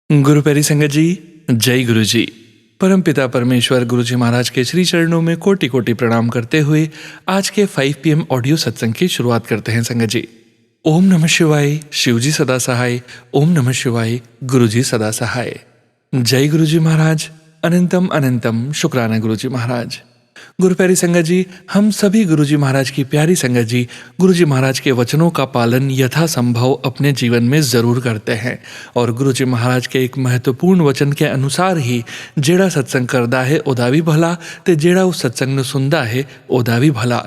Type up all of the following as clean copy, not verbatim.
गुरु प्यारी संगत जी, जय गुरु जी। परम पिता परमेश्वर गुरु जी महाराज के श्री चरणों में कोटि कोटि प्रणाम करते हुए आज के 5 PM ऑडियो सत्संग की शुरुआत करते हैं संगत जी। ओम नमः शिवाय, शिव जी सदा सहाय। ओम नमः शिवाय, गुरु जी सदा सहाय। जय गुरु जी महाराज। अनंतम अनंतम शुक्राना गुरु जी महाराज। गुरु प्यारी संगत जी, हम सभी गुरु जी महाराज की प्यारी संगत जी गुरु जी महाराज के वचनों का पालन यथासंभव अपने जीवन में ज़रूर करते हैं और गुरु जी महाराज के एक महत्वपूर्ण वचन के अनुसार ही जेड़ा सत्संग करदा है ओदा भी भला ते जेड़ा उस सत्संग ਨੂੰ सुनदा है ओदा भी भला।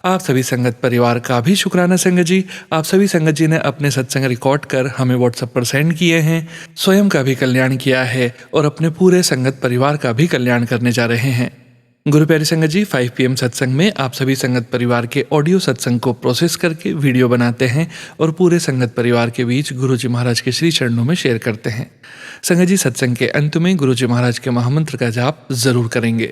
आप सभी संगत परिवार का भी शुक्राना संगत जी। आप सभी संगत जी ने अपने सत्संग रिकॉर्ड कर हमें व्हाट्सएप पर सेंड किए हैं, स्वयं का भी कल्याण किया है और अपने पूरे संगत परिवार का भी कल्याण करने जा रहे हैं। गुरु प्यारी संगत जी, 5 PM सत्संग में आप सभी संगत परिवार के ऑडियो सत्संग को प्रोसेस करके वीडियो बनाते हैं और पूरे संगत परिवार के बीच गुरु जी महाराज के श्री चरणों में शेयर करते हैं। संगत जी, सत्संग के अंत में गुरु जी महाराज के महामंत्र का जाप जरूर करेंगे।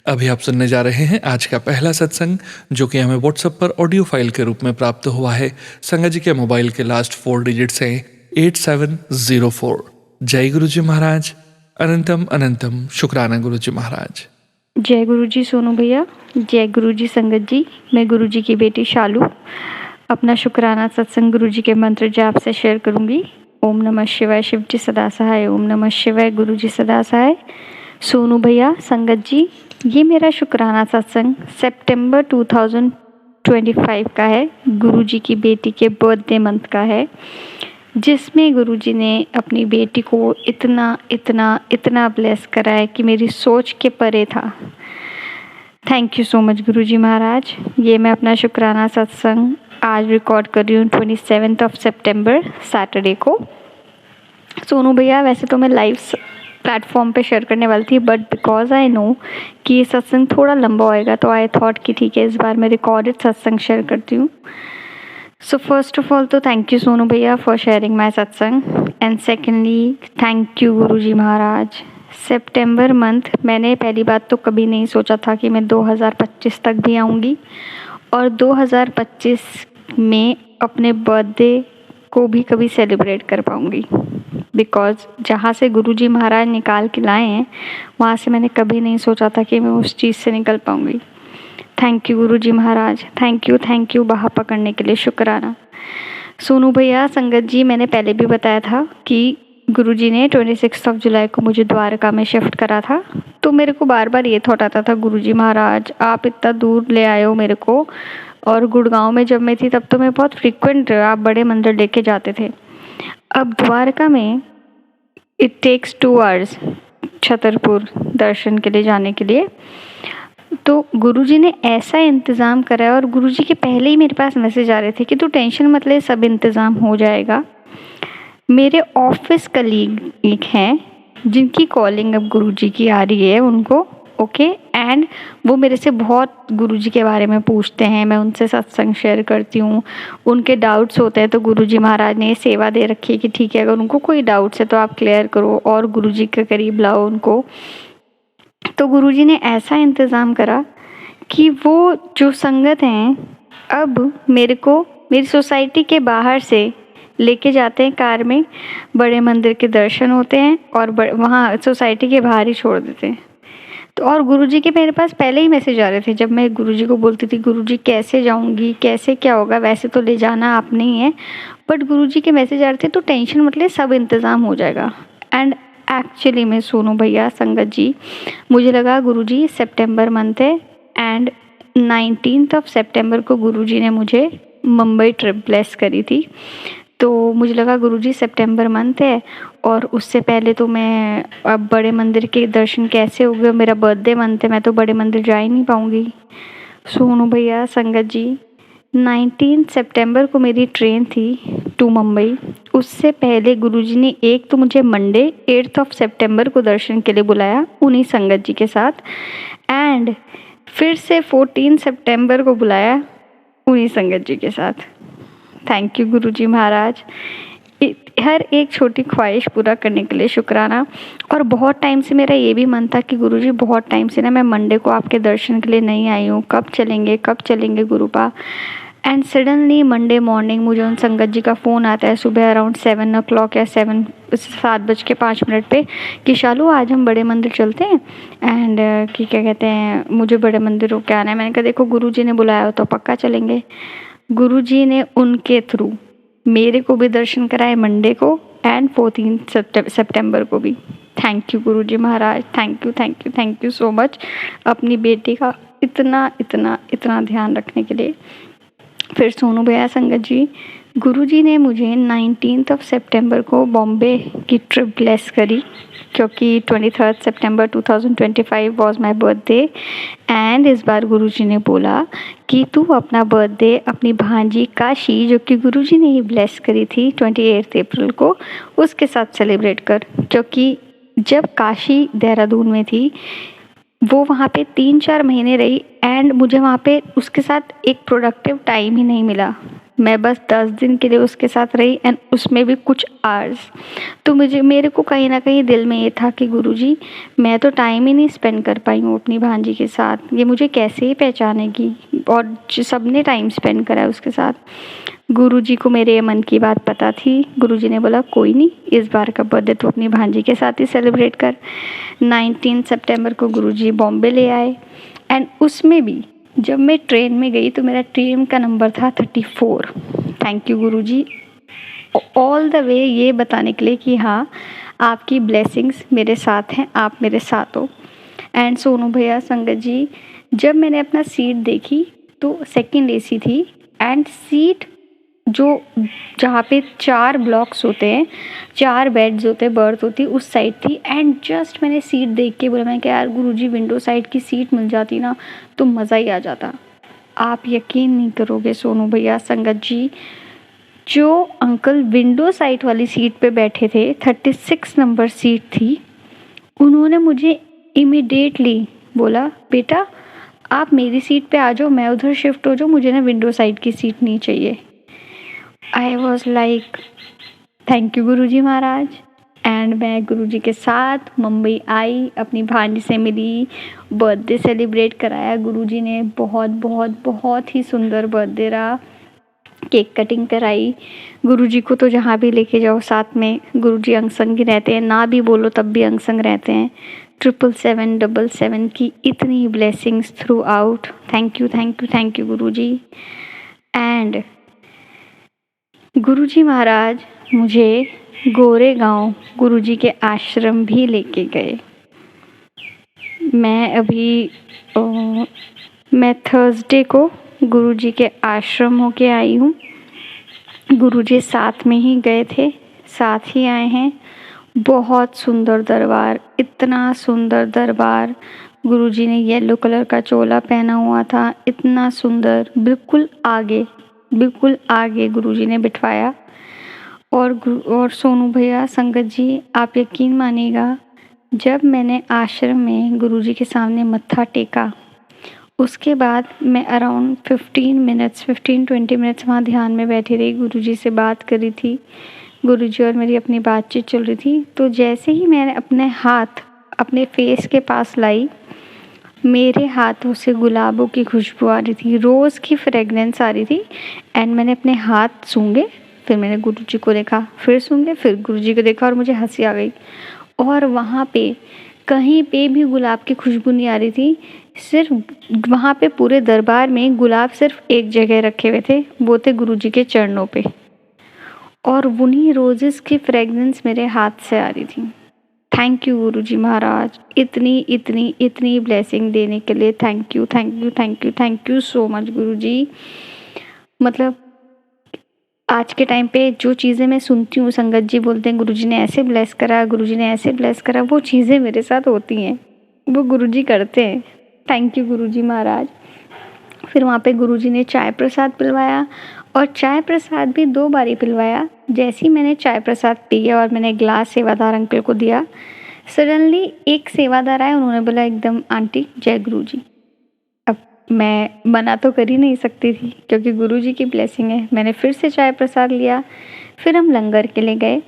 अभी आप सुनने जा रहे हैं आज का पहला सत्संग, जो कि हमें व्हाट्सएप पर ऑडियो फाइल के रूप में प्राप्त हुआ है। संगत जी के मोबाइल के लास्ट 4 डिजिट्स हैं 8704। जय गुरु जी महाराज। अनंतम अनंतम शुक्राना गुरु जी महाराज। जय गुरु जी सोनू भैया, जय गुरु जी संगत जी। मैं गुरु जी की बेटी शालू अपना शुक्राना सत्संग गुरु जी के मंत्र जाप से शेयर करूंगी। ओम नमः शिवाय, शिव जी सदा सहाय। ओम नमः शिवाय, गुरु जी सदा सहाय। सोनू भैया, संगत जी, ये मेरा शुक्राना सत्संग सितंबर 2025 का है। गुरु जी की बेटी के बर्थडे मंथ का है, जिसमें गुरुजी ने अपनी बेटी को इतना इतना इतना ब्लेस करा है कि मेरी सोच के परे था। थैंक यू सो मच गुरुजी महाराज। ये मैं अपना शुक्राना सत्संग आज रिकॉर्ड कर रही हूँ 27 सितंबर सैटरडे को। सोनू भैया, वैसे तो मैं लाइव प्लेटफॉर्म पे शेयर करने वाली थी, बट बिकॉज आई नो कि ये सत्संग थोड़ा लंबा होएगा तो आई थॉट कि ठीक है, इस बार मैं रिकॉर्डेड सत्संग शेयर करती हूँ। So first of all तो thank you सोनू भैया for sharing my satsang, and secondly thank you Guruji Maharaj. September month मैंने पहली बात तो कभी नहीं सोचा था कि मैं 2025 तक भी आऊँगी और 2025 में अपने बर्थडे को भी कभी सेलिब्रेट कर पाऊँगी, बिकॉज़ जहाँ से गुरुजी महाराज निकाल के लाए हैं वहाँ से मैंने कभी नहीं सोचा था कि मैं उस चीज़ से निकल पाऊँगी। Thank you Guru ji Maharaj, thank you बाहा पकड़ने के लिए शुक्राना। सोनू भैया, संगत जी, मैंने पहले भी बताया था कि गुरु जी ने 26 जुलाई को मुझे द्वारका में शिफ्ट करा था। तो मेरे को बार बार ये थॉट आता था, गुरु जी महाराज आप इतना दूर ले आए हो मेरे को, और गुड़गांव में जब मैं थी तब तो मैं बहुत फ्रिक्वेंट आप बड़े मंदिर लेके जाते थे। अब द्वारका में इट टेक्स 2 आवर्स छतरपुर दर्शन के लिए जाने के लिए। तो गुरुजी ने ऐसा इंतज़ाम करा है और गुरुजी के पहले ही मेरे पास मैसेज आ रहे थे कि तू टेंशन मत ले, सब इंतज़ाम हो जाएगा। मेरे ऑफिस कलीग एक हैं जिनकी कॉलिंग अब गुरुजी की आ रही है उनको, ओके, एंड वो मेरे से बहुत गुरुजी के बारे में पूछते हैं, मैं उनसे सत्संग शेयर करती हूँ। उनके डाउट्स होते हैं तो गुरुजी महाराज ने सेवा दे रखी है कि ठीक है, अगर उनको कोई डाउट्स है तो आप क्लियर करो और गुरुजी के करीब लाओ उनको। तो गुरुजी ने ऐसा इंतज़ाम करा कि वो जो संगत हैं अब मेरे को मेरी सोसाइटी के बाहर से लेके जाते हैं कार में, बड़े मंदिर के दर्शन होते हैं और वहाँ सोसाइटी के बाहर ही छोड़ देते हैं। तो और गुरुजी के मेरे पास पहले ही मैसेज आ रहे थे। जब मैं गुरुजी को बोलती थी गुरुजी कैसे जाऊँगी, कैसे क्या होगा, वैसे तो ले जाना आपने ही है, बट गुरुजी के मैसेज आ रहे थे तो टेंशन मत ले, सब इंतज़ाम हो जाएगा। एंड एक्चुअली में सोनू भैया, संगत जी, मुझे लगा गुरुजी सितंबर मंथ है एंड 19 सितंबर को गुरुजी ने मुझे मुंबई ट्रिप ब्लेस करी थी। तो मुझे लगा गुरुजी सितंबर मंथ है और उससे पहले तो मैं अब बड़े मंदिर के दर्शन कैसे हो गए, मेरा बर्थडे मंथ है, मैं तो बड़े मंदिर जा ही नहीं पाऊँगी। सोनू भैया, संगत जी, 19 सितंबर को मेरी ट्रेन थी टू मुंबई। उससे पहले गुरुजी ने एक तो मुझे मंडे 8 सितंबर को दर्शन के लिए बुलाया उन्हीं संगत जी के साथ, एंड फिर से 14 सितंबर को बुलाया उन्हीं संगत जी के साथ। थैंक यू गुरुजी महाराज, हर एक छोटी ख्वाहिश पूरा करने के लिए शुक्राना। और बहुत टाइम से मेरा ये भी मन था कि गुरुजी, बहुत टाइम से ना मैं मंडे को आपके दर्शन के लिए नहीं आई हूँ, कब चलेंगे गुरुपा। एंड सडनली मंडे मॉर्निंग मुझे उन संगत जी का फ़ोन आता है सुबह अराउंड 7 o'clock या 7:05 पे कि शालू आज हम बड़े मंदिर चलते हैं एंड कि क्या कहते हैं मुझे बड़े मंदिर होके आना है। मैंने कहा देखो गुरुजी ने बुलाया हो तो पक्का चलेंगे। गुरुजी ने उनके थ्रू मेरे को भी दर्शन कराए मंडे को एंड 14 सितंबर को भी। Thank you Guruji Maharaj, thank you thank you thank you so much अपनी बेटी का इतना इतना इतना ध्यान रखने के लिए। फिर सोनू भैया संगत जी, गुरुजी ने मुझे 19 सितंबर को बॉम्बे की ट्रिप ब्लेस करी क्योंकि 23 सितंबर 2025 वाज माय बर्थडे एंड इस बार गुरुजी ने बोला कि तू अपना बर्थडे अपनी भांजी काशी जो कि गुरुजी ने ही ब्लेस करी थी 28 अप्रैल को उसके साथ सेलिब्रेट कर, क्योंकि जब काशी देहरादून में थी वो वहाँ पे 3-4 महीने रही एंड मुझे वहाँ पे उसके साथ एक प्रोडक्टिव टाइम ही नहीं मिला। मैं बस 10 दिन के लिए उसके साथ रही एंड उसमें भी कुछ आवर्स। तो मेरे को कहीं ना कहीं दिल में ये था कि गुरुजी मैं तो टाइम ही नहीं स्पेंड कर पाई हूँ अपनी भांजी के साथ, ये मुझे कैसे ही पहचानेगी और सबने टाइम स्पेंड करा है उसके साथ। गुरुजी को मेरे मन की बात पता थी। गुरुजी ने बोला कोई नहीं, इस बार का बर्थडे तो अपनी भांजी के साथ ही सेलिब्रेट कर। 19 सितंबर को गुरुजी बॉम्बे ले आए एंड उसमें भी जब मैं ट्रेन में गई तो मेरा ट्रेन का नंबर था 34। Thank you Guruji all the way ये बताने के लिए कि हाँ आपकी ब्लेसिंग्स मेरे साथ हैं, आप मेरे साथ हो। एंड सोनू भैया संगत जी, जब मैंने अपना सीट देखी तो सेकंड एसी थी एंड सीट जो जहाँ पे 4 ब्लॉक्स होते हैं, 4 बेड्स होते हैं, बर्थ होती है उस साइड थी एंड जस्ट मैंने सीट देख के बोला मैं क्या यार गुरुजी विंडो साइड की सीट मिल जाती ना तो मज़ा ही आ जाता। आप यकीन नहीं करोगे सोनू भैया संगत जी, जो अंकल विंडो साइड वाली सीट पे बैठे थे 36 नंबर सीट थी, उन्होंने मुझे इमिडिएटली बोला बेटा आप मेरी सीट पे आ जाओ, मैं उधर शिफ्ट हो जाऊँ, मुझे ना विंडो साइड की सीट नहीं चाहिए। आई was like thank you Guruji Maharaj. And मैं गुरुजी के साथ मुंबई आई, अपनी भांजी से मिली, बर्थडे सेलिब्रेट कराया गुरुजी ने। बहुत बहुत बहुत ही सुंदर बर्थडे रहा। केक कटिंग कराई। गुरुजी को तो जहाँ भी लेके जाओ साथ में गुरुजी अंग संग ही रहते हैं, ना भी बोलो तब भी अंग संग रहते हैं। 777 की इतनी blessings throughout. Thank you thank you thank you Guruji. And Guruji Maharaj मुझे गोरेगांव गुरुजी के आश्रम भी लेके गए। मैं थर्सडे को गुरुजी के आश्रम होके आई हूँ। गुरुजी साथ में ही गए थे, साथ ही आए हैं। बहुत सुंदर दरबार, इतना सुंदर दरबार। गुरुजी ने येलो कलर का चोला पहना हुआ था, इतना सुंदर। बिल्कुल आगे गुरुजी ने बिठवाया। और सोनू भैया संगत जी आप यकीन मानिएगा, जब मैंने आश्रम में गुरुजी के सामने मत्था टेका उसके बाद मैं अराउंड 15-20 मिनट्स वहाँ ध्यान में बैठी रही, गुरुजी से बात करी थी। गुरुजी और मेरी अपनी बातचीत चल रही थी। तो जैसे ही मैंने अपने हाथ अपने फेस के पास लाई, मेरे हाथों से गुलाबों की खुशबू आ रही थी, रोज़ की फ्रेगनेंस आ रही थी। एंड मैंने अपने हाथ सूंघे, फिर मैंने गुरुजी को देखा, फिर सूंघे, फिर गुरुजी को देखा और मुझे हंसी आ गई। और वहाँ पे कहीं पे भी गुलाब की खुशबू नहीं आ रही थी। सिर्फ वहाँ पे पूरे दरबार में गुलाब सिर्फ एक जगह रखे हुए थे, वो थे गुरुजी के चरणों पे, और उन्हीं रोजेस की फ्रेगनेंस मेरे हाथ से आ रही थी। थैंक यू गुरुजी महाराज, इतनी इतनी इतनी ब्लेसिंग देने के लिए thank you thank you thank you thank you so much Guruji. मतलब आज के टाइम पे जो चीज़ें मैं सुनती हूँ, संगत जी बोलते हैं गुरुजी ने ऐसे ब्लेस करा, गुरुजी ने ऐसे ब्लेस करा, वो चीज़ें मेरे साथ होती हैं, वो गुरुजी करते हैं। थैंक यू गुरुजी महाराज। फिर वहाँ पे गुरुजी ने चाय प्रसाद पिलवाया, और चाय प्रसाद भी 2 बारी पिलवाया। जैसे ही मैंने चाय प्रसाद पिया और मैंने ग्लास सेवादार अंकल को दिया, सडनली एक सेवादार आए, उन्होंने बोला एकदम आंटी जय गुरुजी। अब मैं मना तो कर ही नहीं सकती थी क्योंकि गुरुजी की ब्लेसिंग है। मैंने फिर से चाय प्रसाद लिया। फिर हम लंगर के लिए गए,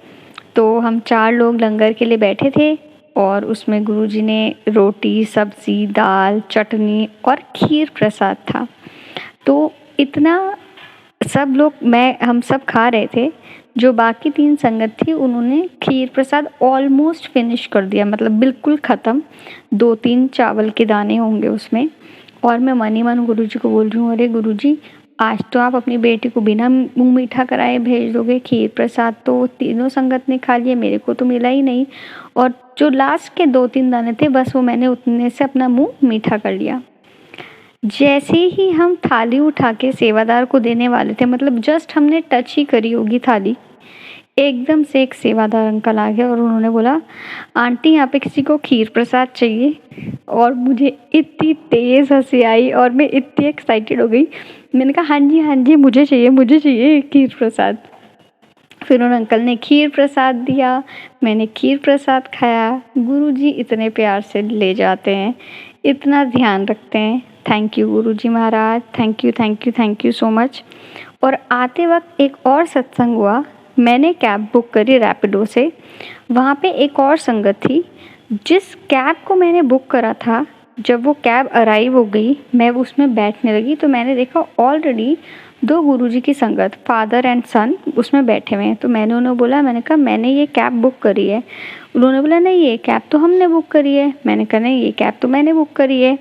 तो हम 4 लोग लंगर के लिए बैठे थे और उसमें गुरुजी ने रोटी, सब्जी, दाल, चटनी और खीर प्रसाद था। तो इतना सब लोग हम सब खा रहे थे। जो बाकी 3 संगत थी उन्होंने खीर प्रसाद ऑलमोस्ट फिनिश कर दिया, मतलब बिल्कुल ख़त्म। 2-3 चावल के दाने होंगे उसमें। और मैं मन ही मन गुरुजी को बोल रही हूँ, अरे गुरुजी, आज तो आप अपनी बेटी को बिना मुँह मीठा कराए भेज दोगे। खीर प्रसाद तो तीनों संगत ने खा लिया, मेरे को तो मिला ही नहीं। और जो लास्ट के 2-3 दाने थे बस वो मैंने उतने से अपना मुँह मीठा कर लिया। जैसे ही हम थाली उठा के सेवादार को देने वाले थे, मतलब जस्ट हमने टच ही करी होगी थाली, एकदम से एक सेवादार अंकल आ गए और उन्होंने बोला, आंटी यहाँ पे किसी को खीर प्रसाद चाहिए। और मुझे इतनी तेज़ हंसी आई और मैं इतनी एक्साइटेड हो गई। मैंने कहा, हाँ जी मुझे चाहिए खीर प्रसाद। फिर उन अंकल ने खीर प्रसाद दिया, मैंने खीर प्रसाद खाया। गुरुजी इतने प्यार से ले जाते हैं, इतना ध्यान रखते हैं। Thank you Guruji Maharaj, thank you so much. और आते वक्त एक और सत्संग हुआ। मैंने कैब बुक करी रैपिडो से। वहाँ पे एक और संगत थी। जिस कैब को मैंने बुक करा था, जब वो कैब अराइव हो गई, मैं उसमें बैठने लगी तो मैंने देखा ऑलरेडी 2 गुरुजी की संगत, फादर एंड सन, उसमें बैठे हुए हैं। तो मैंने उन्हें बोला, मैंने कहा मैंने ये कैब बुक करी है। उन्होंने बोला, नहीं ये कैब तो हमने बुक करी है। मैंने कहा, नहीं ये कैब तो मैंने बुक करी है।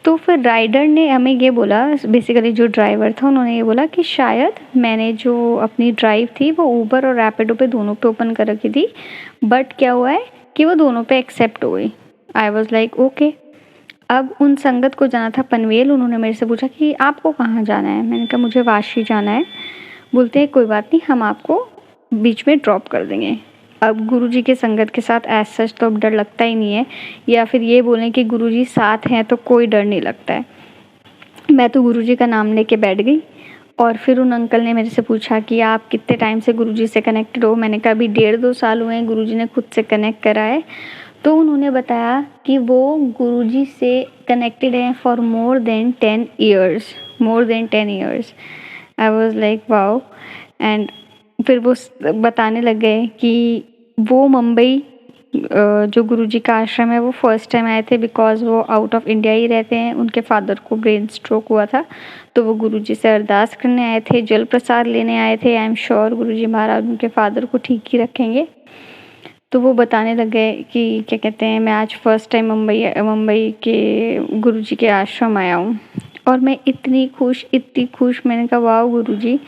तो फिर राइडर ने हमें ये बोला, बेसिकली जो ड्राइवर था उन्होंने ये बोला कि शायद मैंने जो अपनी ड्राइव थी वो ऊबर और रैपिडो पे दोनों पे ओपन कर रखी थी, बट क्या हुआ है कि वो दोनों पे एक्सेप्ट हो गई। आई वॉज लाइक ओके। अब उन संगत को जाना था पनवेल। उन्होंने मेरे से पूछा कि आपको कहाँ जाना है। मैंने कहा मुझे वाशी जाना है। बोलते हैं कोई बात नहीं, हम आपको बीच में ड्रॉप कर देंगे। अब गुरुजी के संगत के साथ एज सच तो अब डर लगता ही नहीं है, या फिर ये बोलें कि गुरुजी साथ हैं तो कोई डर नहीं लगता है। मैं तो गुरुजी का नाम लेके बैठ गई। और फिर उन अंकल ने मेरे से पूछा कि आप कितने टाइम से गुरुजी से कनेक्टेड हो। मैंने कहा अभी 1.5-2 साल हुए हैं, गुरुजी ने खुद से कनेक्ट करा है। तो उन्होंने बताया कि वो गुरुजी से कनेक्टेड हैं for more than 10 years. I was like wow. And फिर वो बताने लग गए कि वो मुंबई जो गुरुजी का आश्रम है वो फर्स्ट टाइम आए थे, बिकॉज़ वो आउट ऑफ इंडिया ही रहते हैं। उनके फादर को ब्रेन स्ट्रोक हुआ था, तो वो गुरुजी से अरदास करने आए थे, जल प्रसाद लेने आए थे। आई एम श्योर गुरुजी महाराज उनके फादर को ठीक ही रखेंगे। तो वो बताने लग गए कि क्या कहते हैं, मैं आज फर्स्ट टाइम मुंबई के गुरुजी के आश्रम आया हूँ। और मैं इतनी खुश। मैंने कहा वाह गुरुजी,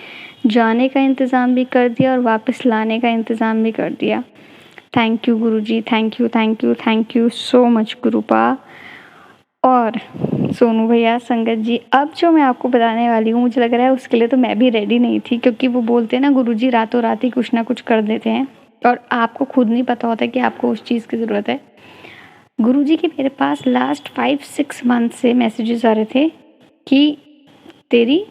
जाने का इंतज़ाम भी कर दिया और वापस लाने का इंतज़ाम भी कर दिया। Thank you Guruji, thank you so much गुरुपा। और सोनू भैया, संगत जी, अब जो मैं आपको बताने वाली हूँ, मुझे लग रहा है उसके लिए तो मैं भी रेडी नहीं थी, क्योंकि वो बोलते हैं ना गुरुजी रातों रात ही कुछ ना कुछ कर देते हैं और आपको खुद नहीं पता होता कि आपको उस चीज़ की ज़रूरत है। गुरुजी के मेरे पास लास्ट 5-6 मंथ से मैसेजेस आ रहे थे कि तेरी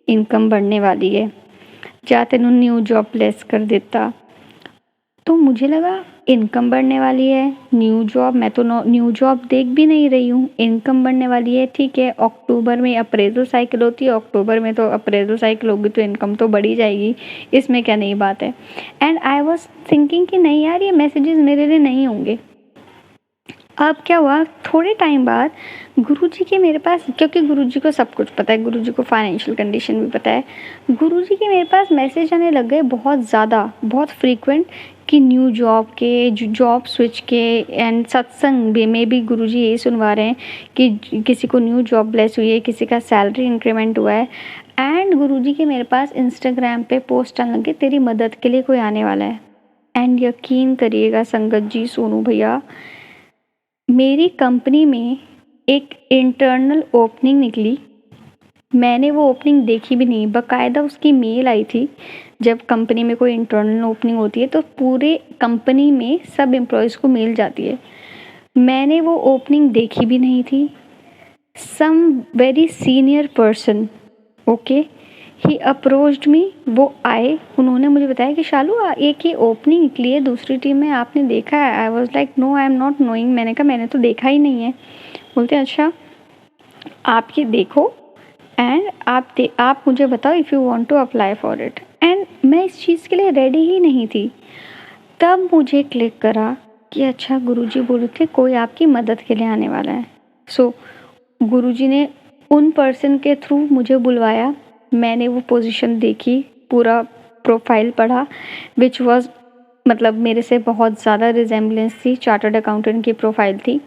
इनकम बढ़ने वाली है, जा तेनू न्यू जॉब प्लेस कर देता। तो मुझे लगा इनकम बढ़ने वाली है, न्यू जॉब, मैं तो न्यू जॉब देख भी नहीं रही हूँ, इनकम बढ़ने वाली है। ठीक है, अक्टूबर में अप्रेजल साइकिल होती है, अक्टूबर में तो अप्रेजल साइकिल होगी तो इनकम तो बढ़ी जाएगी, इसमें क्या नई बात है। एंड आई वॉज थिंकिंग कि नहीं यार, ये मैसेजेस मेरे लिए नहीं होंगे। अब क्या हुआ, थोड़े टाइम बाद गुरुजी के मेरे पास, क्योंकि गुरुजी को सब कुछ पता है, गुरुजी को फाइनेंशियल कंडीशन भी पता है, गुरुजी के मेरे पास मैसेज आने लग गए बहुत ज़्यादा, बहुत फ्रीक्वेंट, कि न्यू जॉब के, जॉब स्विच के। एंड सत्संग में भी गुरुजी यही सुनवा रहे हैं कि किसी को न्यू जॉब ब्लेस हुई है, किसी का सैलरी इंक्रीमेंट हुआ है। एंड गुरुजी के मेरे पास इंस्टाग्राम पे पोस्ट आने लगे, तेरी मदद के लिए कोई आने वाला है। एंड यकीन करिएगा संगत जी, सोनू भैया, मेरी कंपनी में एक इंटरनल ओपनिंग निकली। मैंने वो ओपनिंग देखी भी नहीं, बाकायदा उसकी मेल आई थी। जब कंपनी में कोई इंटरनल ओपनिंग होती है तो पूरे कंपनी में सब एम्प्लॉयज़ को मेल जाती है। मैंने वो ओपनिंग देखी भी नहीं थी। Some very senior person, okay, he approached me. वो आए, उन्होंने मुझे बताया कि शालू एक ही ओपनिंग निकली है दूसरी टीम में, आपने देखा है? I was like no, I am not knowing. मैंने कहा मैंने तो देखा ही नहीं है। बोलते अच्छा आप ये देखो एंड आप मुझे बताओ if you want to apply for it. And मैं इस चीज़ के लिए रेडी ही नहीं थी। तब मुझे क्लिक करा कि अच्छा गुरुजी बोले थे कोई आपकी मदद के लिए आने वाला है। सो गुरुजी ने उन पर्सन के थ्रू मुझे बुलवाया मैंने वो पोजीशन देखी, पूरा प्रोफाइल पढ़ा, विच वाज मतलब मेरे से बहुत ज़्यादा रिजेम्बलेंस थी, चार्टर्ड अकाउंटेंट की प्रोफाइल थी।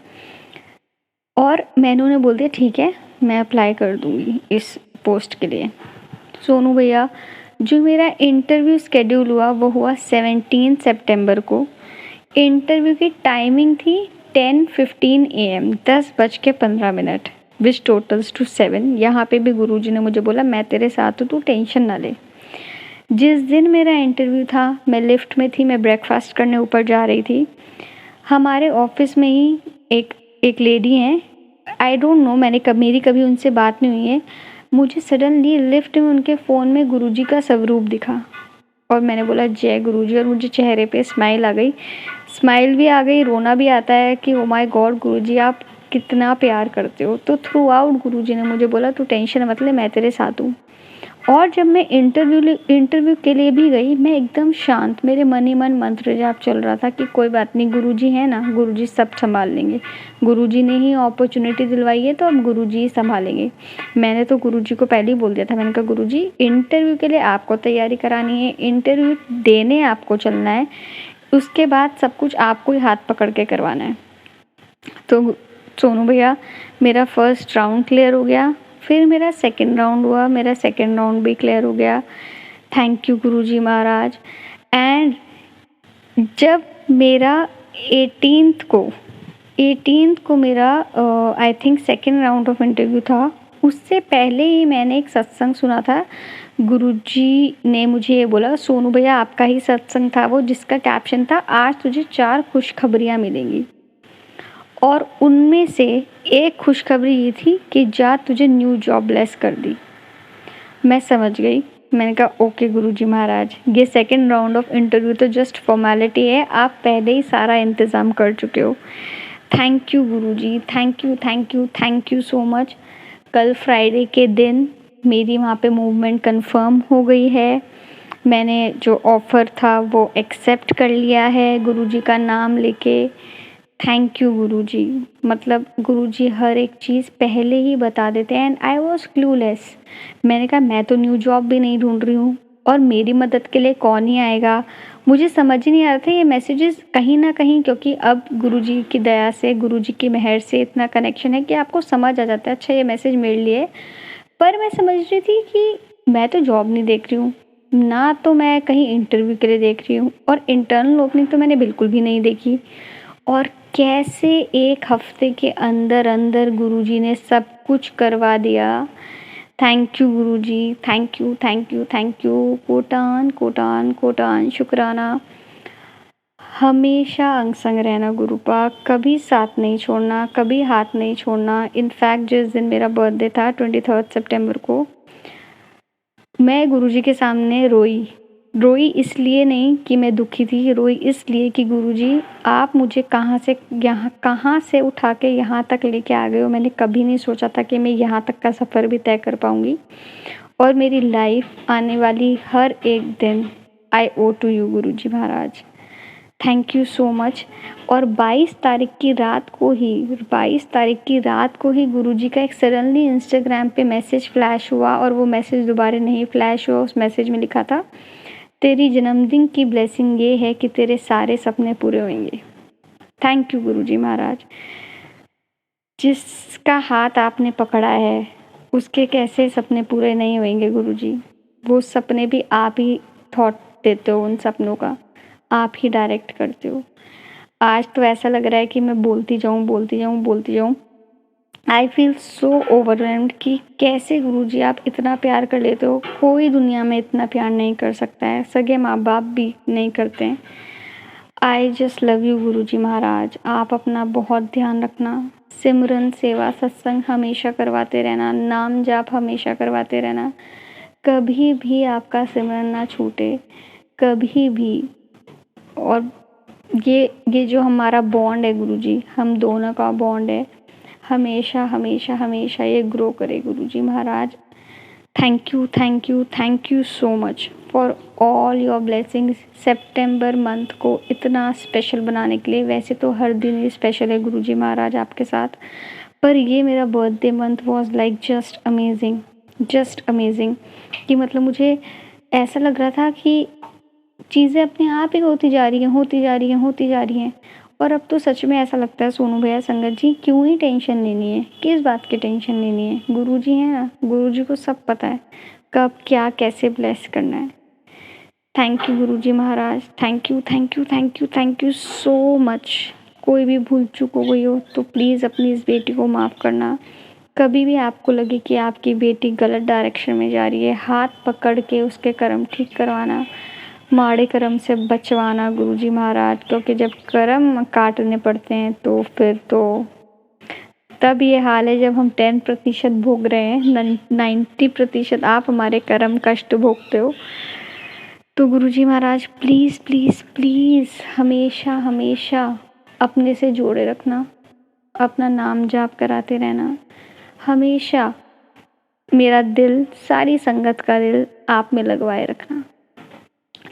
और मैंने उन्हें बोल दिया ठीक है, मैं अप्लाई कर दूँगी इस पोस्ट के लिए। सोनू भैया, जो मेरा इंटरव्यू शेड्यूल हुआ वो हुआ 17 सितंबर को। इंटरव्यू की टाइमिंग थी 10:15 AM, 10:15, विच टोटल्स टू 7। यहाँ पे भी गुरुजी ने मुझे बोला मैं तेरे साथ हूँ, तू टेंशन ना ले। जिस दिन मेरा इंटरव्यू था, मैं लिफ्ट में थी, मैं ब्रेकफास्ट करने ऊपर जा रही थी। हमारे ऑफिस में ही एक लेडी हैं, आई डोंट नो, मेरी कभी उनसे बात नहीं हुई है। मुझे सडनली लिफ्ट में उनके फ़ोन में गुरुजी का स्वरूप दिखा और मैंने बोला जय गुरुजी, और मुझे चेहरे पे स्माइल आ गई, रोना भी आता है कि ओ माय गॉड गुरुजी आप कितना प्यार करते हो। तो थ्रू आउट गुरुजी ने मुझे बोला तू टेंशन मत ले, मैं तेरे साथ हूँ। और जब मैं इंटरव्यू के लिए भी गई, मैं एकदम शांत, मेरे मन ही मन मंत्र जाप चल रहा था कि कोई बात नहीं, गुरुजी है ना, गुरुजी सब संभाल लेंगे, गुरुजी ने ही अपॉर्चुनिटी दिलवाई है तो अब गुरुजी ही संभालेंगे। मैंने तो गुरुजी को पहले ही बोल दिया था, मैंने कहा गुरुजी इंटरव्यू के लिए आपको तैयारी करानी है, इंटरव्यू देने आपको चलना है, उसके बाद सब कुछ आपको ही हाथ पकड़ के करवाना है। तो सोनू भैया, मेरा फर्स्ट राउंड क्लियर हो गया, फिर मेरा सेकंड राउंड हुआ, मेरा सेकंड राउंड भी क्लियर हो गया। Thank you Guruji Maharaj. And जब मेरा 18th को मेरा I think second round of interview था, उससे पहले ही मैंने एक सत्संग सुना था। गुरुजी ने मुझे ये बोला, सोनू भैया आपका ही सत्संग था वो, जिसका कैप्शन था आज तुझे 4 खुशखबरियाँ मिलेंगी, और उनमें से एक खुशखबरी ये थी कि जा तुझे न्यू जॉब लेस कर दी। मैं समझ गई, मैंने कहा ओके गुरुजी महाराज, ये सेकंड राउंड ऑफ इंटरव्यू तो जस्ट फॉर्मेलिटी है, आप पहले ही सारा इंतज़ाम कर चुके हो। Thank you Guruji, thank you so much. कल फ्राइडे के दिन मेरी वहाँ पे मूवमेंट कंफर्म हो गई है, मैंने जो ऑफ़र था वो एक्सेप्ट कर लिया है गुरुजी का नाम लेके। थैंक यू गुरुजी, मतलब गुरुजी हर एक चीज़ पहले ही बता देते हैं। एंड आई वॉज क्लूलेस, मैंने कहा मैं तो न्यू जॉब भी नहीं ढूंढ रही हूँ और मेरी मदद के लिए कौन ही आएगा। मुझे समझ ही नहीं आ रहा था ये मैसेजेस कहीं ना कहीं, क्योंकि अब गुरुजी की दया से, गुरुजी की मेहर से इतना कनेक्शन है कि आपको समझ आ जाता है अच्छा ये मैसेज मेरे लिए। पर मैं समझ रही थी कि मैं तो जॉब नहीं देख रही हूँ ना, तो मैं कहीं इंटरव्यू के लिए देख रही हूँ, और इंटरनल ओपनिंग तो मैंने बिल्कुल भी नहीं देखी। और कैसे एक हफ्ते के अंदर अंदर गुरुजी ने सब कुछ करवा दिया। Thank you Guruji, thank you, कोटान शुक्राना। हमेशा अंग संग रहना गुरुपा, कभी साथ नहीं छोड़ना, कभी हाथ नहीं छोड़ना। इनफैक्ट जिस दिन मेरा बर्थडे था 23 सितंबर को, मैं गुरुजी के सामने रोई इसलिए नहीं कि मैं दुखी थी, रोई इसलिए कि गुरुजी आप मुझे कहाँ से उठा के यहाँ तक लेके आ गए हो। मैंने कभी नहीं सोचा था कि मैं यहाँ तक का सफ़र भी तय कर पाऊँगी, और मेरी लाइफ आने वाली हर एक दिन I owe to you Guruji Maharaj. Thank you so much. और 22 तारीख की रात को ही गुरुजी का एक सडनली इंस्टाग्राम पे मैसेज फ्लैश हुआ, और वो मैसेज दोबारा नहीं फ्लैश हुआ। उस मैसेज में लिखा था, तेरी जन्मदिन की ब्लेसिंग ये है कि तेरे सारे सपने पूरे होंगे। थैंक यू गुरुजी महाराज। जिसका हाथ आपने पकड़ा है उसके कैसे सपने पूरे नहीं होंगे गुरुजी। वो सपने भी आप ही थॉट देते हो, उन सपनों का आप ही डायरेक्ट करते हो। आज तो ऐसा लग रहा है कि मैं बोलती जाऊँ। आई फील सो ओवरवेल्म्ड कि कैसे गुरुजी आप इतना प्यार कर लेते हो। कोई दुनिया में इतना प्यार नहीं कर सकता है, सगे माँ बाप भी नहीं करते हैं। I just love you Guruji महाराज। आप अपना बहुत ध्यान रखना, सिमरन सेवा सत्संग हमेशा करवाते रहना, नाम जाप हमेशा करवाते रहना, कभी भी आपका सिमरन ना छूटे, कभी भी। और ये जो हमारा बॉन्ड है गुरुजी, हम दोनों का बॉन्ड है, हमेशा ये ग्रो करे Guruji Maharaj. Thank you so much for all your blessings. सितंबर मंथ को इतना स्पेशल बनाने के लिए, वैसे तो हर दिन ही स्पेशल है गुरुजी महाराज आपके साथ, पर ये मेरा birthday month was like just amazing. Just amazing कि मतलब मुझे ऐसा लग रहा था कि चीज़ें अपने आप ही होती जा रही हैं, होती जा रही हैं, होती जा रही हैं। और अब तो सच में ऐसा लगता है सोनू भैया, संगत जी, क्यों ही टेंशन लेनी है, किस बात की टेंशन लेनी है। गुरुजी हैं ना, गुरुजी को सब पता है कब क्या कैसे ब्लेस करना है। Thank you Guruji Maharaj, thank you thank you thank you thank you so much. कोई भी भूल चूक हो गई हो तो प्लीज़ अपनी इस बेटी को माफ़ करना। कभी भी आपको लगे कि आपकी बेटी गलत डायरेक्शन में जा रही है, हाथ पकड़ के उसके कर्म ठीक करवाना, माड़े कर्म से बचवाना गुरुजी महाराज, क्योंकि जब कर्म काटने पड़ते हैं तो फिर तो तब ये हाल है जब हम 10% भोग रहे हैं, 90% आप हमारे कर्म कष्ट भोगते हो। तो गुरुजी महाराज प्लीज़ प्लीज़ प्लीज़ हमेशा हमेशा अपने से जोड़े रखना, अपना नाम जाप कराते रहना, हमेशा मेरा दिल, सारी संगत का दिल आप में लगवाए रखना।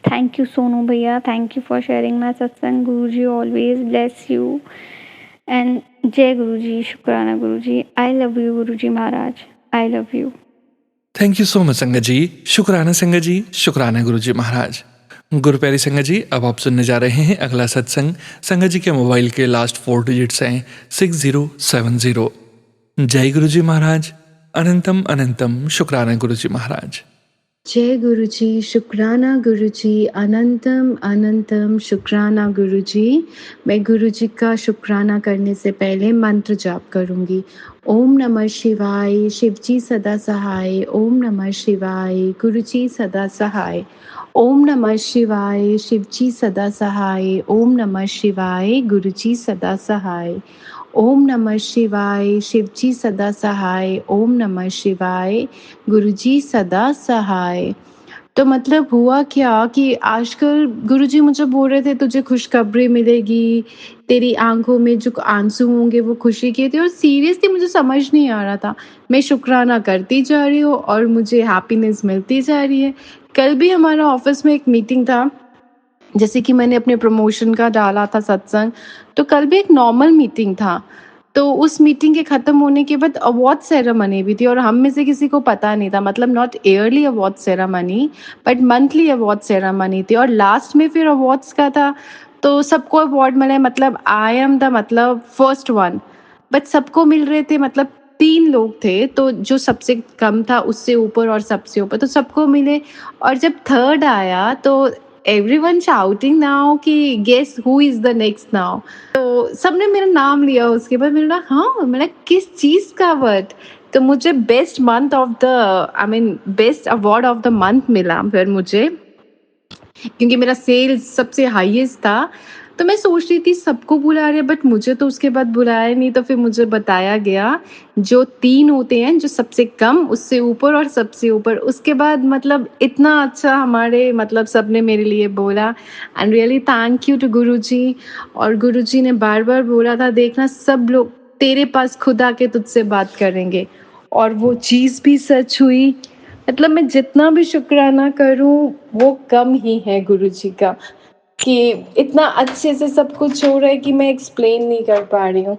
थैंक यू सोनू भैया, thank you for sharing my satsang. Guruji always bless you and जय गुरुजी, शुक्राना Guruji, I love you Guruji Maharaj, I love you. Thank you so much संगत जी, शुक्राना संगत जी, शुक्राना गुरुजी महाराज। गुरु प्यारी संगत जी, अब आप सुनने जा रहे हैं अगला सत्संग। संगत जी के मोबाइल के लास्ट 4 डिजिट्स हैं 6070। जय गुरुजी महाराज, अनंतम अनंतम शुक्राना गुरुजी महाराज। जय गुरुजी, शुक्राना गुरुजी, अनंतम अनंतम शुक्राना गुरुजी। मैं गुरुजी का शुक्राना करने से पहले मंत्र जाप करूंगी। ओम नमः शिवाय, शिवजी सदा सहाय। ओम नमः शिवाय, गुरुजी सदा सहाय। ओम नमः शिवाय, शिवजी सदा सहाय। ओम नमः शिवाय, गुरुजी सदा सहाय। ओम नमः शिवाय, शिवजी सदा सहाय। ओम नमः शिवाय, गुरुजी सदा सहाय। तो मतलब हुआ क्या कि आजकल गुरुजी मुझे बोल रहे थे तुझे खुशखबरी मिलेगी, तेरी आंखों में जो आंसू होंगे वो खुशी के थे। और सीरियसली मुझे समझ नहीं आ रहा था, मैं शुक्राना करती जा रही हूँ और मुझे हैप्पीनेस मिलती जा रही है। कल भी हमारा ऑफिस में एक मीटिंग था, जैसे कि मैंने अपने प्रमोशन का डाला था सत्संग, तो कल भी एक नॉर्मल मीटिंग था। तो उस मीटिंग के ख़त्म होने के बाद अवार्ड सेरेमनी भी थी और हम में से किसी को पता नहीं था, मतलब not yearly award ceremony but monthly award ceremony थी। और लास्ट में फिर अवार्ड्स का था, तो सबको अवार्ड मिले, मतलब आई एम द मतलब फर्स्ट वन, बट सबको मिल रहे थे, मतलब 3 लोग थे, तो जो सबसे कम था उससे ऊपर और सबसे ऊपर, तो सबको मिले। और जब थर्ड आया तो एवरीवन शाउटिंग नाउ कि guess who is the next now. तो सबने मेरा नाम लिया। उसके बाद मैंने कहा हाँ, मैंने किस चीज़ का अवार्ड, तो मुझे best month of the best award of the month मिला फिर मुझे, क्योंकि मेरा सेल्स सबसे हाईएस्ट था। तो मैं सोच रही थी सबको बुला रहे बट मुझे तो उसके बाद बुलाया नहीं। तो फिर मुझे बताया गया जो 3 होते हैं, जो सबसे कम, उससे ऊपर और सबसे ऊपर। उसके बाद मतलब इतना अच्छा हमारे मतलब सबने मेरे लिए बोला and really thank you to Guruji. और गुरुजी ने बार बार बोला था देखना सब लोग तेरे पास खुद आके तुझसे बात करेंगे, और वो चीज़ भी सच हुई। मतलब मैं जितना भी शुक्राना करूं वो कम ही है गुरुजी का, कि इतना अच्छे से सब कुछ हो रहा है कि मैं एक्सप्लेन नहीं कर पा रही हूँ।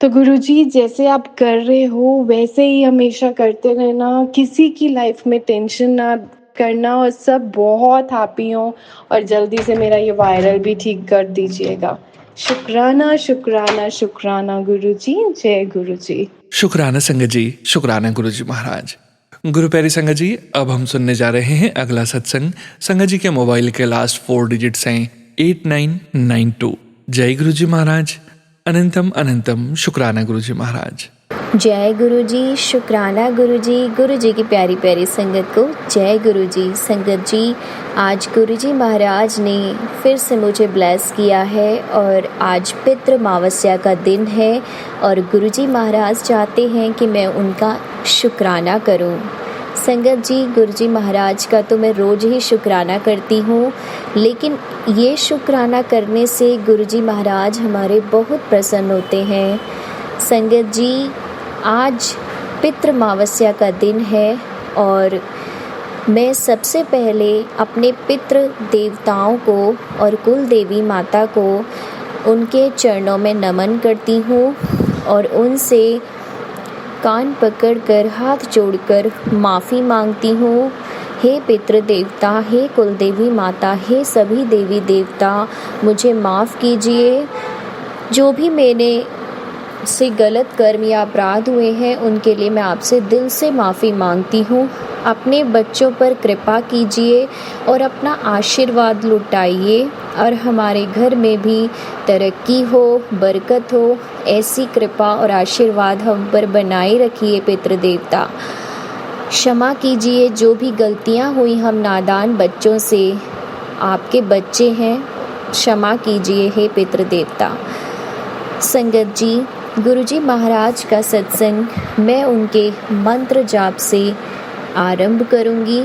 तो गुरुजी जैसे आप कर रहे हो वैसे ही हमेशा करते रहना, किसी की लाइफ में टेंशन ना करना, और सब बहुत हैप्पी हो, और जल्दी से मेरा ये वायरल भी ठीक कर दीजिएगा। शुक्राना शुक्राना शुक्राना गुरुजी। जय गुरुजी। शुक्राना संगत जी, शुक्राना गुरुजी महाराज। गुरु प्यारी संगत जी, अब हम सुनने जा रहे हैं अगला सत्संग। संगत जी के मोबाइल के लास्ट 4 डिजिट्स हैं 8992। जय गुरुजी महाराज, अनंतम अनंतम शुक्राना गुरुजी महाराज। जय गुरुजी, शुक्राना गुरुजी, गुरुजी की प्यारी प्यारी संगत को जय गुरुजी। संगत जी, आज गुरुजी महाराज ने फिर से मुझे ब्लेस किया है और आज पितृ अमावस्या का दिन है और गुरुजी महाराज चाहते हैं कि मैं उनका शुक्राना करूं। संगत जी, गुरुजी महाराज का तो मैं रोज़ ही शुक्राना करती हूँ, लेकिन ये शुक्राना करने से गुरुजी महाराज हमारे बहुत प्रसन्न होते हैं। संगत जी, आज पितृ अमावस्या का दिन है और मैं सबसे पहले अपने पितृ देवताओं को और कुल देवी माता को उनके चरणों में नमन करती हूँ और उनसे कान पकड़कर हाथ जोड़कर माफ़ी मांगती हूँ। हे पितृ देवता, हे कुल देवी माता, हे सभी देवी देवता, मुझे माफ़ कीजिए। जो भी मैंने से गलत कर्म या अपराध हुए हैं उनके लिए मैं आपसे दिल से माफ़ी मांगती हूँ। अपने बच्चों पर कृपा कीजिए और अपना आशीर्वाद लुटाइए और हमारे घर में भी तरक्की हो, बरकत हो। ऐसी कृपा और आशीर्वाद हम पर बनाए रखिए पितृ देवता। क्षमा कीजिए जो भी गलतियाँ हुई हम नादान बच्चों से, आपके बच्चे हैं, क्षमा कीजिए हे पितृ देवता। संगत जी, गुरुजी महाराज का सत्संग मैं उनके मंत्र जाप से आरंभ करूंगी।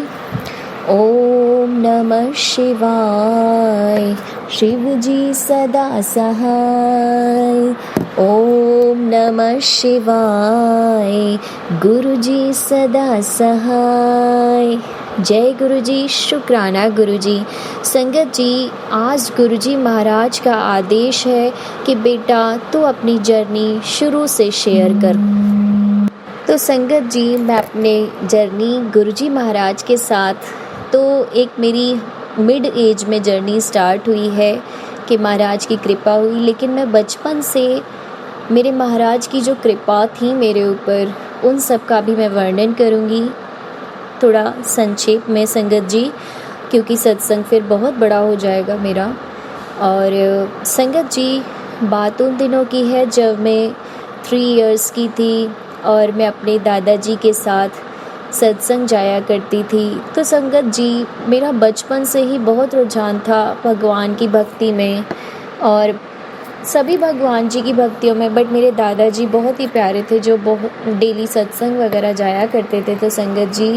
ओम नमः शिवाय, शिव जी सदा सहाय। ओम नमः शिवाय, गुरु जी सदा सहाय। जय गुरु जी, शुक्राना गुरु जी। संगत जी, आज गुरु जी महाराज का आदेश है कि बेटा तू अपनी जर्नी शुरू से शेयर कर। तो संगत जी, मैं अपने जर्नी गुरु जी महाराज के साथ तो एक मेरी मिड एज में जर्नी स्टार्ट हुई है कि महाराज की कृपा हुई, लेकिन मैं बचपन से मेरे महाराज की जो कृपा थी मेरे ऊपर, उन सब का भी मैं वर्णन करूँगी थोड़ा संक्षेप में संगत जी, क्योंकि सत्संग फिर बहुत बड़ा हो जाएगा मेरा। और संगत जी, बात उन दिनों की है जब मैं 3 इयर्स की थी और मैं अपने दादाजी के साथ सत्संग जाया करती थी। तो संगत जी, मेरा बचपन से ही बहुत रुझान था भगवान की भक्ति में और सभी भगवान जी की भक्तियों में, बट मेरे दादाजी बहुत ही प्यारे थे जो बहुत डेली सत्संग वगैरह जाया करते थे। तो संगत जी,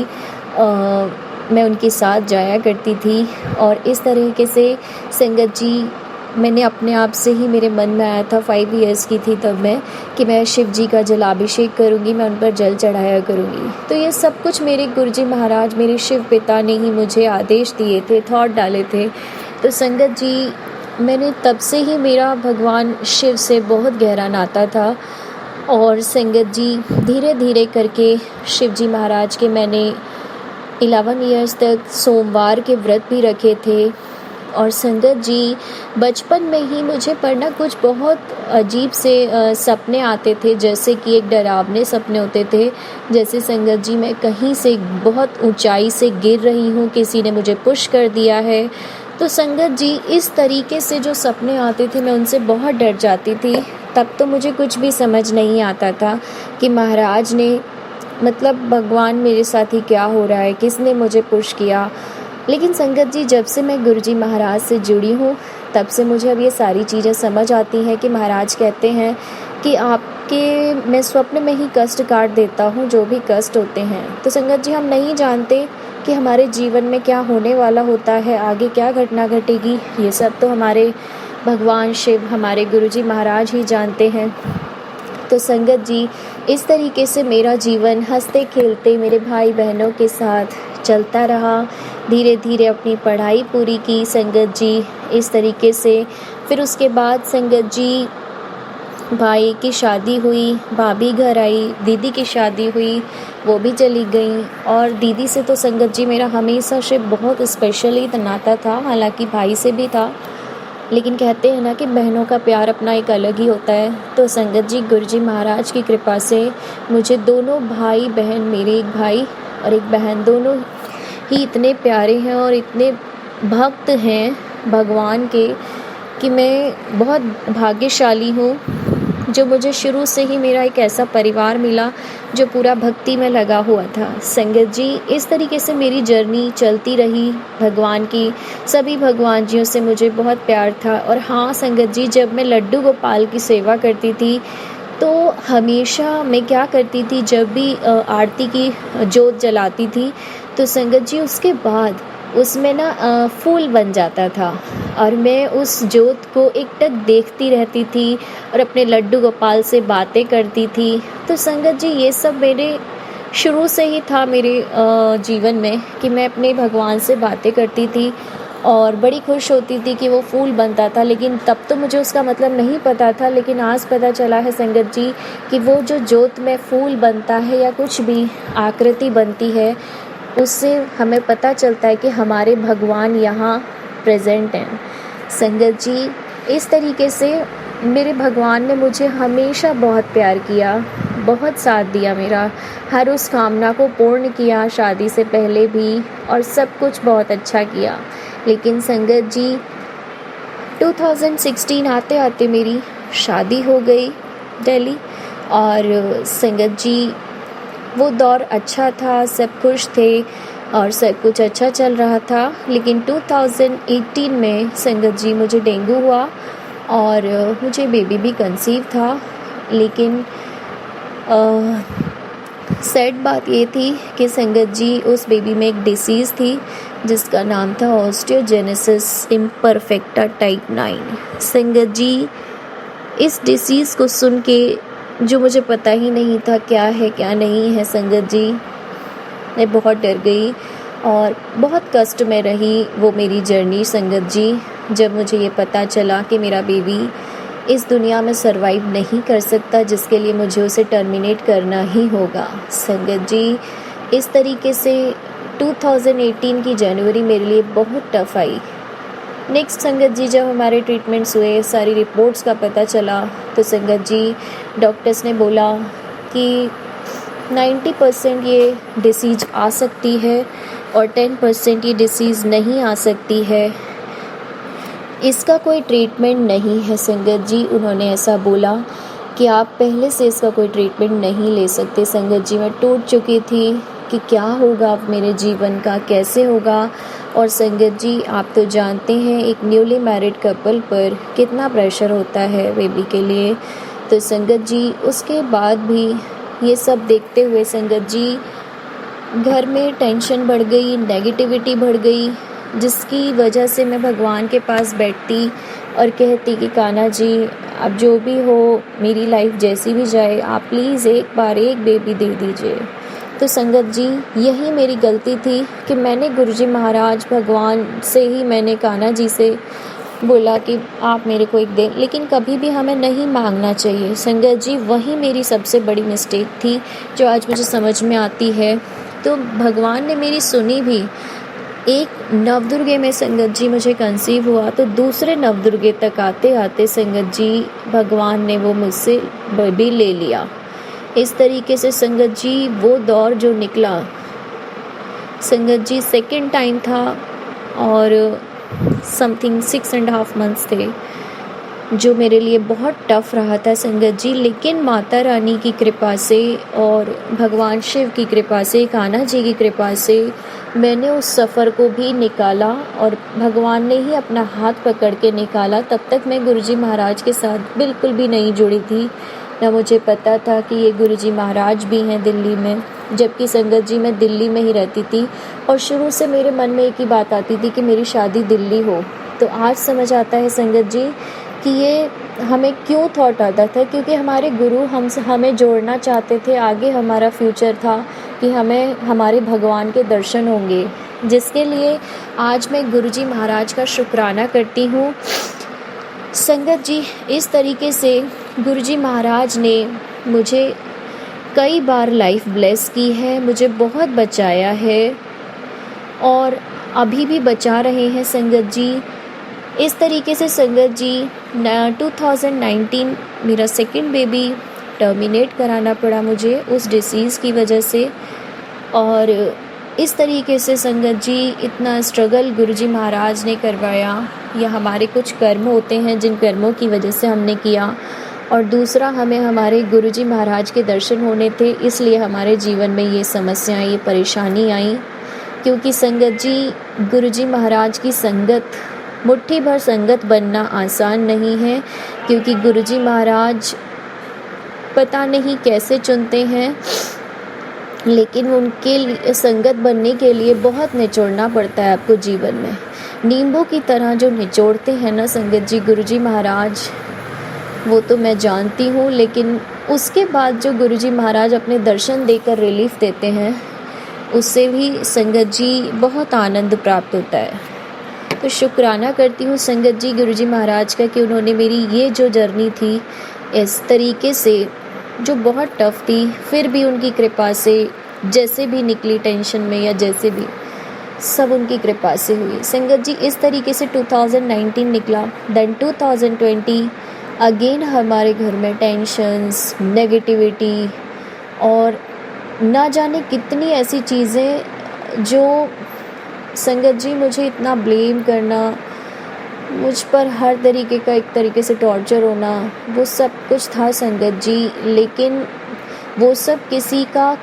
मैं उनके साथ जाया करती थी और इस तरीके से संगत जी मैंने अपने आप से ही मेरे मन में आया था, 5 इयर्स की थी तब मैं, कि मैं शिव जी का जलाभिषेक करूँगी, मैं उन पर जल चढ़ाया करूँगी। तो ये सब कुछ मेरे गुरुजी महाराज, मेरे शिव पिता ने ही मुझे आदेश दिए थे, थॉट डाले थे। तो संगत जी, मैंने तब से ही मेरा भगवान शिव से बहुत गहरा नाता था और संगत जी धीरे धीरे करके शिव जी महाराज के मैंने 11 इयर्स तक सोमवार के व्रत भी रखे थे। और संगत जी, बचपन में ही मुझे पढ़ना कुछ बहुत अजीब से सपने आते थे, जैसे कि एक डरावने सपने होते थे, जैसे संगत जी मैं कहीं से बहुत ऊंचाई से गिर रही हूँ, किसी ने मुझे पुश कर दिया है। तो संगत जी, इस तरीके से जो सपने आते थे मैं उनसे बहुत डर जाती थी। तब तो मुझे कुछ भी समझ नहीं आता था कि महाराज ने, मतलब भगवान मेरे साथ ही क्या हो रहा है, किसने मुझे पुश किया। लेकिन संगत जी, जब से मैं गुरुजी महाराज से जुड़ी हूँ तब से मुझे अब ये सारी चीज़ें समझ आती हैं कि महाराज कहते हैं कि आपके मैं स्वप्न में ही कष्ट काट देता हूँ जो भी कष्ट होते हैं। तो संगत जी, हम नहीं जानते कि हमारे जीवन में क्या होने वाला होता है, आगे क्या घटना घटेगी, ये सब तो हमारे भगवान शिव, हमारे गुरुजी महाराज ही जानते हैं। तो संगत जी, इस तरीके से मेरा जीवन हंसते खेलते मेरे भाई बहनों के साथ चलता रहा। धीरे धीरे अपनी पढ़ाई पूरी की संगत जी, इस तरीके से। फिर उसके बाद संगत जी भाई की शादी हुई, भाभी घर आई, दीदी की शादी हुई, वो भी चली गई। और दीदी से तो संगत जी मेरा हमेशा से बहुत स्पेशली नाता था, हालांकि भाई से भी था, लेकिन कहते हैं ना कि बहनों का प्यार अपना एक अलग ही होता है। तो संगत जी, गुरुजी महाराज की कृपा से मुझे दोनों भाई बहन, मेरे एक भाई और एक बहन, दोनों ही इतने प्यारे हैं और इतने भक्त हैं भगवान के कि मैं बहुत भाग्यशाली हूँ जो मुझे शुरू से ही मेरा एक ऐसा परिवार मिला जो पूरा भक्ति में लगा हुआ था। संगत जी, इस तरीके से मेरी जर्नी चलती रही भगवान की। सभी भगवान जियों से मुझे बहुत प्यार था। और हाँ संगत जी, जब मैं लड्डू गोपाल की सेवा करती थी तो हमेशा मैं क्या करती थी, जब भी आरती की जोत जलाती थी तो संगत जी उसके बाद उसमें ना फूल बन जाता था और मैं उस जोत को एकटक देखती रहती थी और अपने लड्डू गोपाल से बातें करती थी। तो संगत जी, ये सब मेरे शुरू से ही था मेरे जीवन में कि मैं अपने भगवान से बातें करती थी और बड़ी खुश होती थी कि वो फूल बनता था, लेकिन तब तो मुझे उसका मतलब नहीं पता था। लेकिन आज पता चला है संगत जी कि वो जो जोत में फूल बनता है या कुछ भी आकृति बनती है, उससे हमें पता चलता है कि हमारे भगवान यहाँ प्रेजेंट हैं। संगत जी, इस तरीके से मेरे भगवान ने मुझे हमेशा बहुत प्यार किया, बहुत साथ दिया मेरा, हर उस कामना को पूर्ण किया, शादी से पहले भी, और सब कुछ बहुत अच्छा किया। लेकिन संगत जी 2016 आते आते मेरी शादी हो गई दिल्ली। और संगत जी वो दौर अच्छा था, सब खुश थे और सब कुछ अच्छा चल रहा था। लेकिन 2018 में संगत जी मुझे डेंगू हुआ और मुझे बेबी भी कंसीव था। लेकिन सैड बात ये थी कि संगत जी उस बेबी में एक डिसीज़ थी जिसका नाम था ऑस्टियोजेनेसिस इम्परफेक्टा टाइप 9। संगत जी, इस डिसीज़ को सुन के जो मुझे पता ही नहीं था क्या है क्या नहीं है, संगत जी मैं बहुत डर गई और बहुत कष्ट में रही वो मेरी जर्नी। संगत जी, जब मुझे ये पता चला कि मेरा बेबी इस दुनिया में सरवाइव नहीं कर सकता, जिसके लिए मुझे उसे टर्मिनेट करना ही होगा। संगत जी, इस तरीके से 2018 की जनवरी मेरे लिए बहुत टफ आई। नेक्स्ट संगत जी, जब हमारे ट्रीटमेंट्स हुए, सारी रिपोर्ट्स का पता चला, तो संगत जी डॉक्टर्स ने बोला कि 90% ये डिसीज़ आ सकती है और 10% ये डिसीज़ नहीं आ सकती है, इसका कोई ट्रीटमेंट नहीं है। संगत जी, उन्होंने ऐसा बोला कि आप पहले से इसका कोई ट्रीटमेंट नहीं ले सकते। संगत जी, मैं टूट चुकी थी कि क्या होगा अब मेरे जीवन का, कैसे होगा। और संगत जी, आप तो जानते हैं एक न्यूली मैरिड कपल पर कितना प्रेशर होता है बेबी के लिए। तो संगत जी, उसके बाद भी ये सब देखते हुए संगत जी घर में टेंशन बढ़ गई, नेगेटिविटी बढ़ गई, जिसकी वजह से मैं भगवान के पास बैठती और कहती कि कान्हा जी, अब जो भी हो, मेरी लाइफ जैसी भी जाए, आप प्लीज़ एक बार एक बेबी दे दीजिए। तो संगत जी, यही मेरी गलती थी कि मैंने गुरुजी महाराज भगवान से ही मैंने कान्हा जी से बोला कि आप मेरे को एक दें, लेकिन कभी भी हमें नहीं मांगना चाहिए। संगत जी, वही मेरी सबसे बड़ी मिस्टेक थी जो आज मुझे समझ में आती है। तो भगवान ने मेरी सुनी भी। एक नवदुर्गे में संगत जी मुझे कंसीव हुआ, तो दूसरे नवदुर्गे तक आते आते संगत जी भगवान ने वो मुझसे बेबी ले लिया। इस तरीके से संगत जी वो दौर जो निकला, संगत जी सेकंड टाइम था और समथिंग 6.5 months थे, जो मेरे लिए बहुत टफ रहा था संगत जी। लेकिन माता रानी की कृपा से और भगवान शिव की कृपा से, कान्हा जी की कृपा से मैंने उस सफ़र को भी निकाला और भगवान ने ही अपना हाथ पकड़ के निकाला। तब तक मैं गुरुजी महाराज के साथ बिल्कुल भी नहीं जुड़ी थी, ना मुझे पता था कि ये गुरुजी महाराज भी हैं दिल्ली में, जबकि संगत जी मैं दिल्ली में ही रहती थी और शुरू से मेरे मन में एक ही बात आती थी कि मेरी शादी दिल्ली हो। तो आज समझ आता है संगत जी कि ये हमें क्यों थॉट आता था, क्योंकि हमारे गुरु हमें जोड़ना चाहते थे। आगे हमारा फ्यूचर था कि हमें हमारे भगवान के दर्शन होंगे, जिसके लिए आज मैं गुरुजी महाराज का शुक्राना करती हूँ। संगत जी, इस तरीके से गुरुजी महाराज ने मुझे कई बार लाइफ ब्लेस की है, मुझे बहुत बचाया है और अभी भी बचा रहे हैं संगत जी। इस तरीके से संगत जी 2019 मेरा सेकंड बेबी टर्मिनेट कराना पड़ा मुझे उस डिसीज़ की वजह से। और इस तरीके से संगत जी इतना स्ट्रगल गुरुजी महाराज ने करवाया। या हमारे कुछ कर्म होते हैं जिन कर्मों की वजह से हमने किया, और दूसरा हमें हमारे गुरुजी महाराज के दर्शन होने थे, इसलिए हमारे जीवन में ये समस्याएं, ये परेशानी आई। क्योंकि संगत जी गुरुजी महाराज की संगत, मुट्ठी भर संगत बनना आसान नहीं है, क्योंकि गुरुजी महाराज पता नहीं कैसे चुनते हैं, लेकिन उनके लिए संगत बनने के लिए बहुत निचोड़ना पड़ता है आपको जीवन में। नींबू की तरह जो निचोड़ते हैं ना संगत जी गुरुजी महाराज, वो तो मैं जानती हूँ, लेकिन उसके बाद जो गुरुजी महाराज अपने दर्शन देकर रिलीफ देते हैं, उससे भी संगत जी बहुत आनंद प्राप्त होता है। तो शुक्राना करती हूँ संगत जी गुरुजी महाराज का कि उन्होंने मेरी ये जो जर्नी थी इस तरीके से जो बहुत टफ थी, फिर भी उनकी कृपा से जैसे भी निकली टेंशन में या जैसे भी, सब उनकी कृपा से हुई। संगत जी इस तरीके से 2019 निकला, देन 2020 अगेन हमारे घर में टेंशन्स, नेगेटिविटी और ना जाने कितनी ऐसी चीज़ें जो संगत जी मुझे इतना ब्लेम करना, मुझ पर हर तरीके का एक तरीके से टॉर्चर होना, वो सब कुछ था संगत जी। लेकिन वो सब किसी का,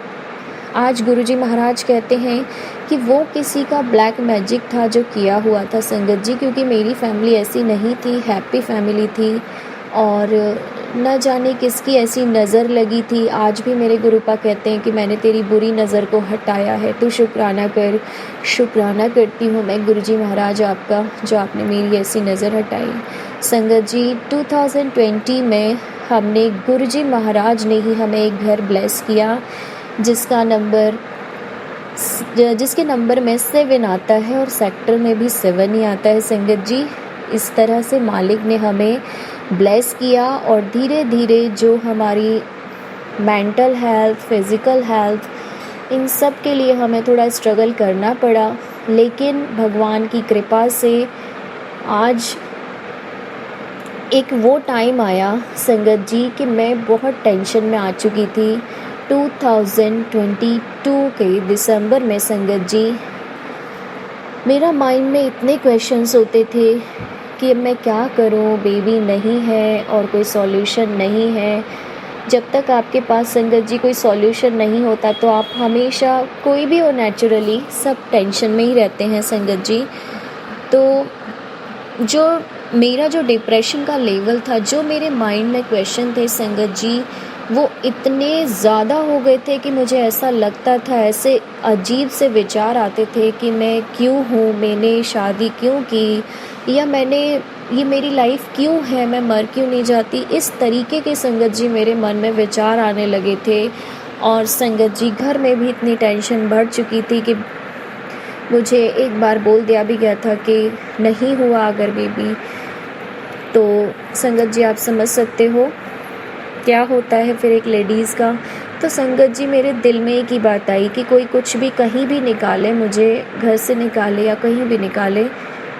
आज गुरुजी महाराज कहते हैं कि वो किसी का ब्लैक मैजिक था जो किया हुआ था संगत जी, क्योंकि मेरी फैमिली ऐसी नहीं थी, हैप्पी फैमिली थी और न जाने किसकी ऐसी नज़र लगी थी। आज भी मेरे गुरुपा कहते हैं कि मैंने तेरी बुरी नज़र को हटाया है, तू शुक्राना कर। शुक्राना करती हूँ मैं गुरुजी महाराज आपका, जो आपने मेरी ऐसी नज़र हटाई। संगत जी 2020 में हमने गुरुजी महाराज ने ही हमें एक घर ब्लेस किया जिसके नंबर में 7 आता है और सेक्टर में भी 7 ही आता है संगत जी। इस तरह से मालिक ने हमें ब्लेस किया और धीरे धीरे जो हमारी मेंटल हेल्थ, फिज़िकल हेल्थ, इन सब के लिए हमें थोड़ा स्ट्रगल करना पड़ा, लेकिन भगवान की कृपा से आज एक वो टाइम आया संगत जी कि मैं बहुत टेंशन में आ चुकी थी। 2022 के दिसंबर में संगत जी मेरा माइंड में इतने क्वेश्चंस होते थे कि मैं क्या करूं, बेबी नहीं है और कोई सॉल्यूशन नहीं है। जब तक आपके पास संगत जी कोई सॉल्यूशन नहीं होता तो आप हमेशा, कोई भी हो नेचुरली, सब टेंशन में ही रहते हैं संगत जी। तो जो मेरा जो डिप्रेशन का लेवल था, जो मेरे माइंड में क्वेश्चन थे संगत जी, वो इतने ज़्यादा हो गए थे कि मुझे ऐसा लगता था, ऐसे अजीब से विचार आते थे कि मैं क्यों हूँ, मैंने शादी क्यों की, या ये मेरी लाइफ क्यों है, मैं मर क्यों नहीं जाती। इस तरीके के संगत जी मेरे मन में विचार आने लगे थे और संगत जी घर में भी इतनी टेंशन बढ़ चुकी थी कि मुझे एक बार बोल दिया भी गया था कि नहीं हुआ अगर बेबी तो संगत जी आप समझ सकते हो क्या होता है फिर एक लेडीज़ का। तो संगत जी मेरे दिल में एक ही बात आई कि कोई कुछ भी कहीं भी निकाले, मुझे घर से निकाले या कहीं भी निकाले,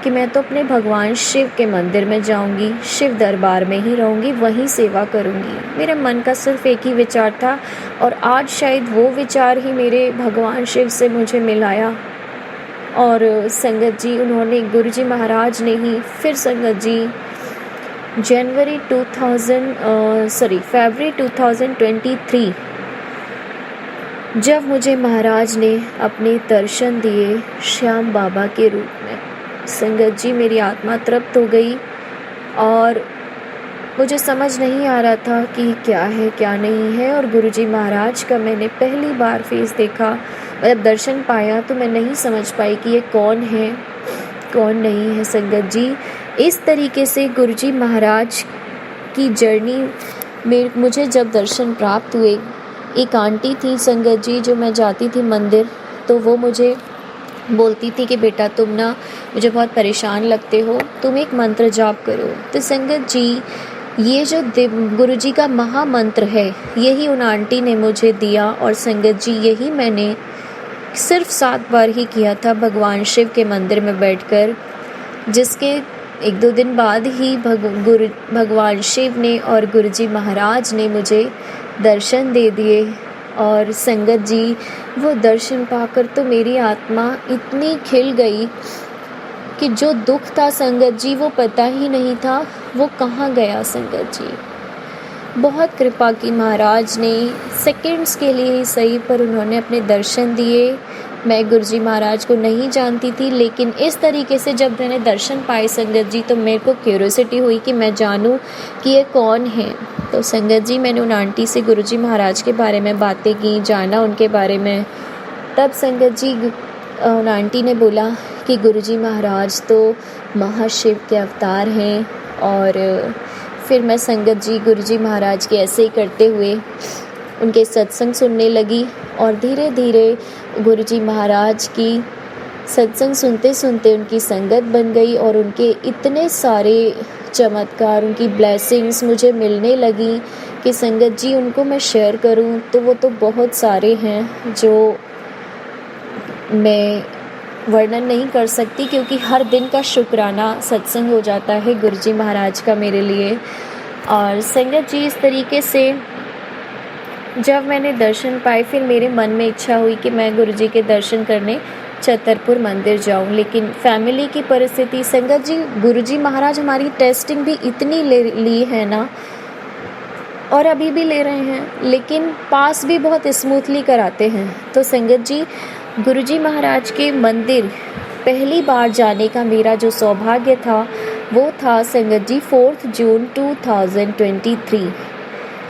कि मैं तो अपने भगवान शिव के मंदिर में जाऊंगी, शिव दरबार में ही रहूंगी, वहीं सेवा करूंगी। मेरे मन का सिर्फ एक ही विचार था और आज शायद वो विचार ही मेरे भगवान शिव से मुझे मिलाया। और संगत जी उन्होंने, गुरुजी महाराज ने ही फिर संगत जी फरवरी 2023 जब मुझे महाराज ने अपने दर्शन दिए श्याम बाबा के रूप में, संगत जी मेरी आत्मा तृप्त हो गई और मुझे समझ नहीं आ रहा था कि क्या है क्या नहीं है। और गुरुजी महाराज का मैंने पहली बार फेस देखा, मतलब दर्शन पाया, तो मैं नहीं समझ पाई कि ये कौन है कौन नहीं है संगत जी। इस तरीके से गुरुजी महाराज की जर्नी में मुझे जब दर्शन प्राप्त हुए, एक आंटी थी संगत जी जो मैं जाती थी मंदिर, तो वो मुझे बोलती थी कि बेटा तुम ना मुझे बहुत परेशान लगते हो, तुम एक मंत्र जाप करो। तो संगत जी ये जो गुरुजी का महामंत्र है यही उन आंटी ने मुझे दिया और संगत जी यही मैंने सिर्फ 7 बार ही किया था भगवान शिव के मंदिर में बैठकर, जिसके 1-2 दिन बाद ही भगवान शिव ने और गुरुजी महाराज ने मुझे दर्शन दे दिए। और संगत जी वो दर्शन पाकर तो मेरी आत्मा इतनी खिल गई कि जो दुख था संगत जी वो पता ही नहीं था वो कहाँ गया। संगत जी बहुत कृपा की महाराज ने, सेकंड्स के लिए ही सही पर उन्होंने अपने दर्शन दिए। मैं गुरुजी महाराज को नहीं जानती थी, लेकिन इस तरीके से जब मैंने दर्शन पाए संगत जी तो मेरे को क्यूरियोसिटी हुई कि मैं जानूं कि ये कौन है। तो संगत जी मैंने उन आंटी से गुरुजी महाराज के बारे में बातें की, जाना उनके बारे में। तब संगत जी उन आंटी ने बोला कि गुरुजी महाराज तो महाशिव के अवतार हैं। और फिर मैं संगत जी गुरुजी महाराज के ऐसे ही करते हुए उनके सत्संग सुनने लगी और धीरे धीरे गुरुजी महाराज की सत्संग सुनते सुनते उनकी संगत बन गई और उनके इतने सारे चमत्कार, उनकी ब्लेसिंग्स मुझे मिलने लगी कि संगत जी उनको मैं शेयर करूं तो वो तो बहुत सारे हैं जो मैं वर्णन नहीं कर सकती, क्योंकि हर दिन का शुक्राना सत्संग हो जाता है गुरुजी महाराज का मेरे लिए। और संगत जी इस तरीके से जब मैंने दर्शन पाए, फिर मेरे मन में इच्छा हुई कि मैं गुरुजी के दर्शन करने छतरपुर मंदिर जाऊं, लेकिन फैमिली की परिस्थिति, संगत जी गुरुजी महाराज हमारी टेस्टिंग भी इतनी ली है ना, और अभी भी ले रहे हैं, लेकिन पास भी बहुत स्मूथली कराते हैं। तो संगत जी गुरुजी महाराज के मंदिर पहली बार जाने का मेरा जो सौभाग्य था वो था संगत जी 4 जून 2023।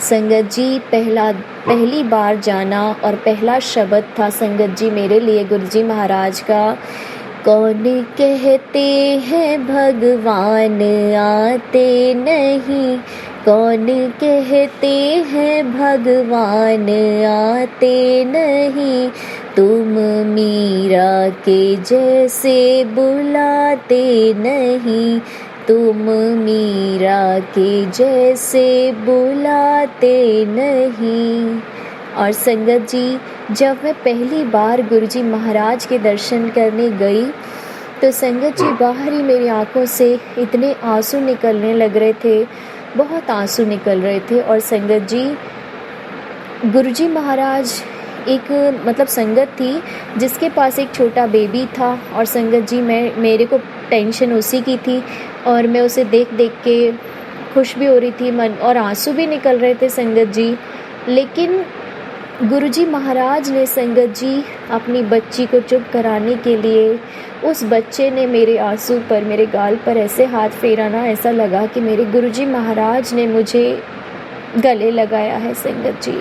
संगत जी पहली बार जाना और पहला शब्द था संगत जी मेरे लिए गुरुजी महाराज का, कौन कहते हैं भगवान आते नहीं, कौन कहते हैं भगवान आते नहीं, तुम मीरा के जैसे बुलाते नहीं, तुम मीरा के जैसे बुलाते नहीं। और संगत जी जब मैं पहली बार गुरुजी महाराज के दर्शन करने गई तो संगत जी बाहर ही मेरी आंखों से इतने आंसू निकलने लग रहे थे, बहुत आंसू निकल रहे थे। और संगत जी गुरुजी महाराज एक संगत थी जिसके पास एक छोटा बेबी था, और संगत जी मेरे को टेंशन उसी की थी, और मैं उसे देख देख के खुश भी हो रही थी मन, और आंसू भी निकल रहे थे संगत जी। लेकिन गुरुजी महाराज ने संगत जी अपनी बच्ची को चुप कराने के लिए, उस बच्चे ने मेरे आंसू पर, मेरे गाल पर ऐसे हाथ फेरा ना, ऐसा लगा कि मेरे गुरुजी महाराज ने मुझे गले लगाया है संगत जी,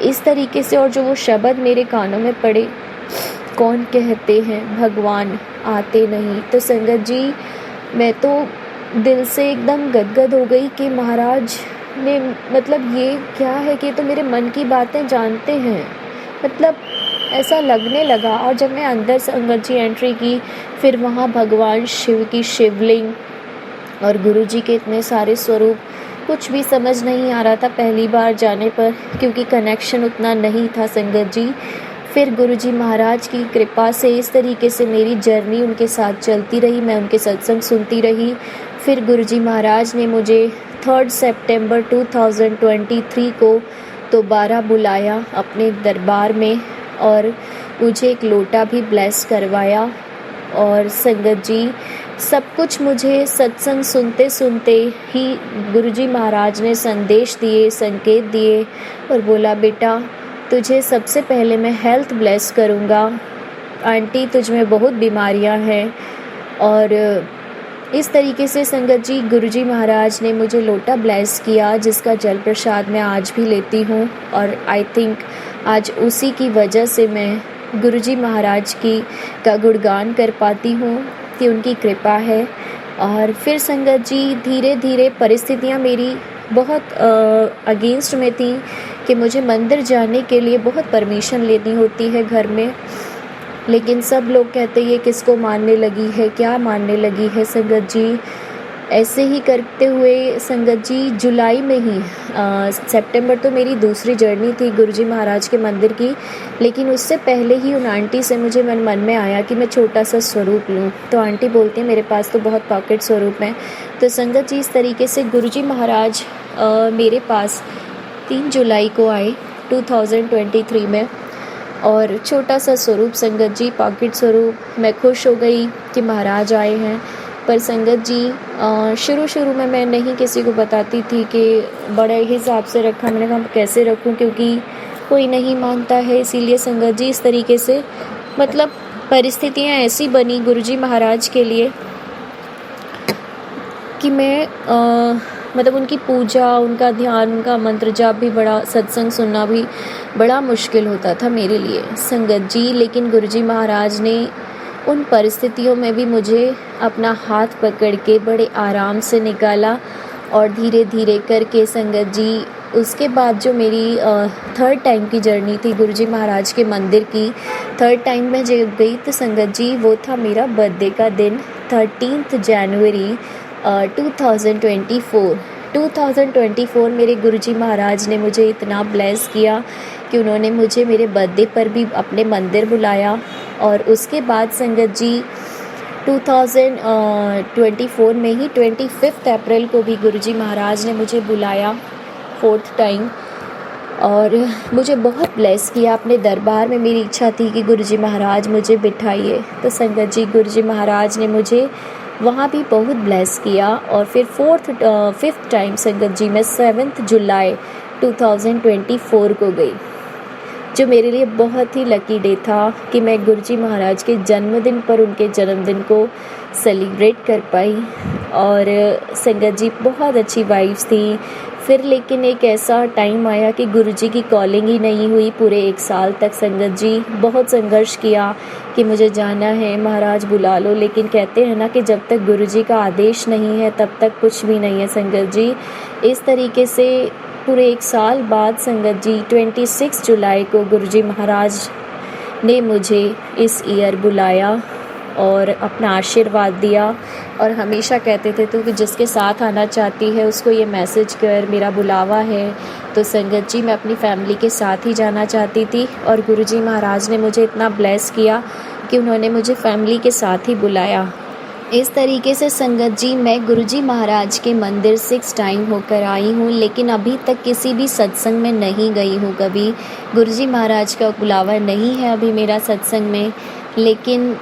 इस तरीके से। और जो वो शब्द मेरे कानों में पड़े, कौन कहते हैं भगवान आते नहीं, तो संगत जी मैं तो दिल से एकदम गदगद हो गई कि महाराज ने ये क्या है कि तो मेरे मन की बातें जानते हैं, ऐसा लगने लगा। और जब मैं अंदर संगत जी एंट्री की, फिर वहाँ भगवान शिव की शिवलिंग और गुरुजी के इतने सारे स्वरूप, कुछ भी समझ नहीं आ रहा था पहली बार जाने पर, क्योंकि कनेक्शन उतना नहीं था संगत जी। फिर गुरुजी महाराज की कृपा से इस तरीके से मेरी जर्नी उनके साथ चलती रही, मैं उनके सत्संग सुनती रही। फिर गुरुजी महाराज ने मुझे 3 सितंबर 2023 को दोबारा बुलाया अपने दरबार में, और मुझे एक लोटा भी ब्लेस करवाया। और संगत जी सब कुछ मुझे सत्संग सुनते सुनते ही गुरुजी महाराज ने संदेश दिए, संकेत दिए, और बोला बेटा तुझे सबसे पहले मैं हेल्थ ब्लेस करूँगा, आंटी तुझ में बहुत बीमारियाँ हैं। और इस तरीके से संगत जी गुरुजी महाराज ने मुझे लोटा ब्लेस किया, जिसका जल प्रसाद मैं आज भी लेती हूँ। और आई थिंक आज उसी की वजह से मैं गुरुजी महाराज का गुणगान कर पाती हूँ कि उनकी कृपा है। और फिर संगत जी धीरे धीरे परिस्थितियाँ मेरी बहुत अगेंस्ट में थी कि मुझे मंदिर जाने के लिए बहुत परमिशन लेनी होती है घर में, लेकिन सब लोग कहते ये किसको मानने लगी है, क्या मानने लगी है संगत जी। ऐसे ही करते हुए संगत जी जुलाई में ही सितंबर तो मेरी दूसरी जर्नी थी गुरुजी महाराज के मंदिर की, लेकिन उससे पहले ही उन आंटी से मुझे मन में आया कि मैं छोटा सा स्वरूप लूँ। तो आंटी बोलती हैं मेरे पास तो बहुत पॉकेट स्वरूप हैं। तो संगत जी इस तरीके से गुरुजी महाराज मेरे पास 3 जुलाई को आए 2023 में, और छोटा सा स्वरूप संगत जी, पॉकेट स्वरूप। मैं खुश हो गई कि महाराज आए हैं। पर संगत जी शुरू में मैं नहीं किसी को बताती थी कि बड़े हिसाब से रखा, मैंने कहा कैसे रखूं क्योंकि कोई नहीं मानता है। इसीलिए संगत जी इस तरीके से परिस्थितियां ऐसी बनी गुरुजी महाराज के लिए कि मैं उनकी पूजा, उनका ध्यान, उनका मंत्र जाप भी बड़ा, सत्संग सुनना भी बड़ा मुश्किल होता था मेरे लिए संगत जी। लेकिन गुरुजी महाराज ने उन परिस्थितियों में भी मुझे अपना हाथ पकड़ के बड़े आराम से निकाला और धीरे धीरे करके संगत जी उसके बाद जो मेरी थर्ड टाइम की जर्नी थी गुरुजी महाराज के मंदिर की, थर्ड टाइम मैं जब गई तो संगत जी वो था मेरा बर्थडे का दिन 13 जनवरी 2024 मेरे गुरुजी महाराज ने मुझे इतना ब्लेस किया कि उन्होंने मुझे मेरे बर्थडे पर भी अपने मंदिर बुलाया। और उसके बाद संगत जी 2024 में ही 25 अप्रैल को भी गुरुजी महाराज ने मुझे बुलाया 4th टाइम और मुझे बहुत ब्लेस किया अपने दरबार में। मेरी इच्छा थी कि गुरुजी महाराज मुझे बिठाइए, तो संगत जी गुरुजी महाराज ने मुझे वहाँ भी बहुत ब्लेस किया। और फिर 5th टाइम संगत जी मैं 7 जुलाई 2024 को गई, जो मेरे लिए बहुत ही लकी डे था कि मैं गुरुजी महाराज के जन्मदिन पर उनके जन्मदिन को सेलिब्रेट कर पाई। और संगत जी बहुत अच्छी वाइब्स थी। फिर लेकिन एक ऐसा टाइम आया कि गुरुजी की कॉलिंग ही नहीं हुई पूरे 1 साल तक। संगत जी बहुत संघर्ष किया कि मुझे जाना है, महाराज बुला लो, लेकिन कहते हैं ना कि जब तक गुरुजी का आदेश नहीं है तब तक कुछ भी नहीं है। संगत जी इस तरीके से पूरे 1 साल बाद संगत जी 26 जुलाई को गुरुजी महाराज ने मुझे इस ईयर बुलाया और अपना आशीर्वाद दिया। और हमेशा कहते थे तू कि जिसके साथ आना चाहती है उसको ये मैसेज कर, मेरा बुलावा है। तो संगत जी मैं अपनी फैमिली के साथ ही जाना चाहती थी और गुरुजी महाराज ने मुझे इतना ब्लेस किया कि उन्होंने मुझे फैमिली के साथ ही बुलाया। इस तरीके से संगत जी मैं गुरुजी महाराज के मंदिर 6 टाइम होकर आई हूँ, लेकिन अभी तक किसी भी सत्संग में नहीं गई हूँ कभी। गुरुजी महाराज का बुलावा नहीं है अभी मेरा सत्संग में, लेकिन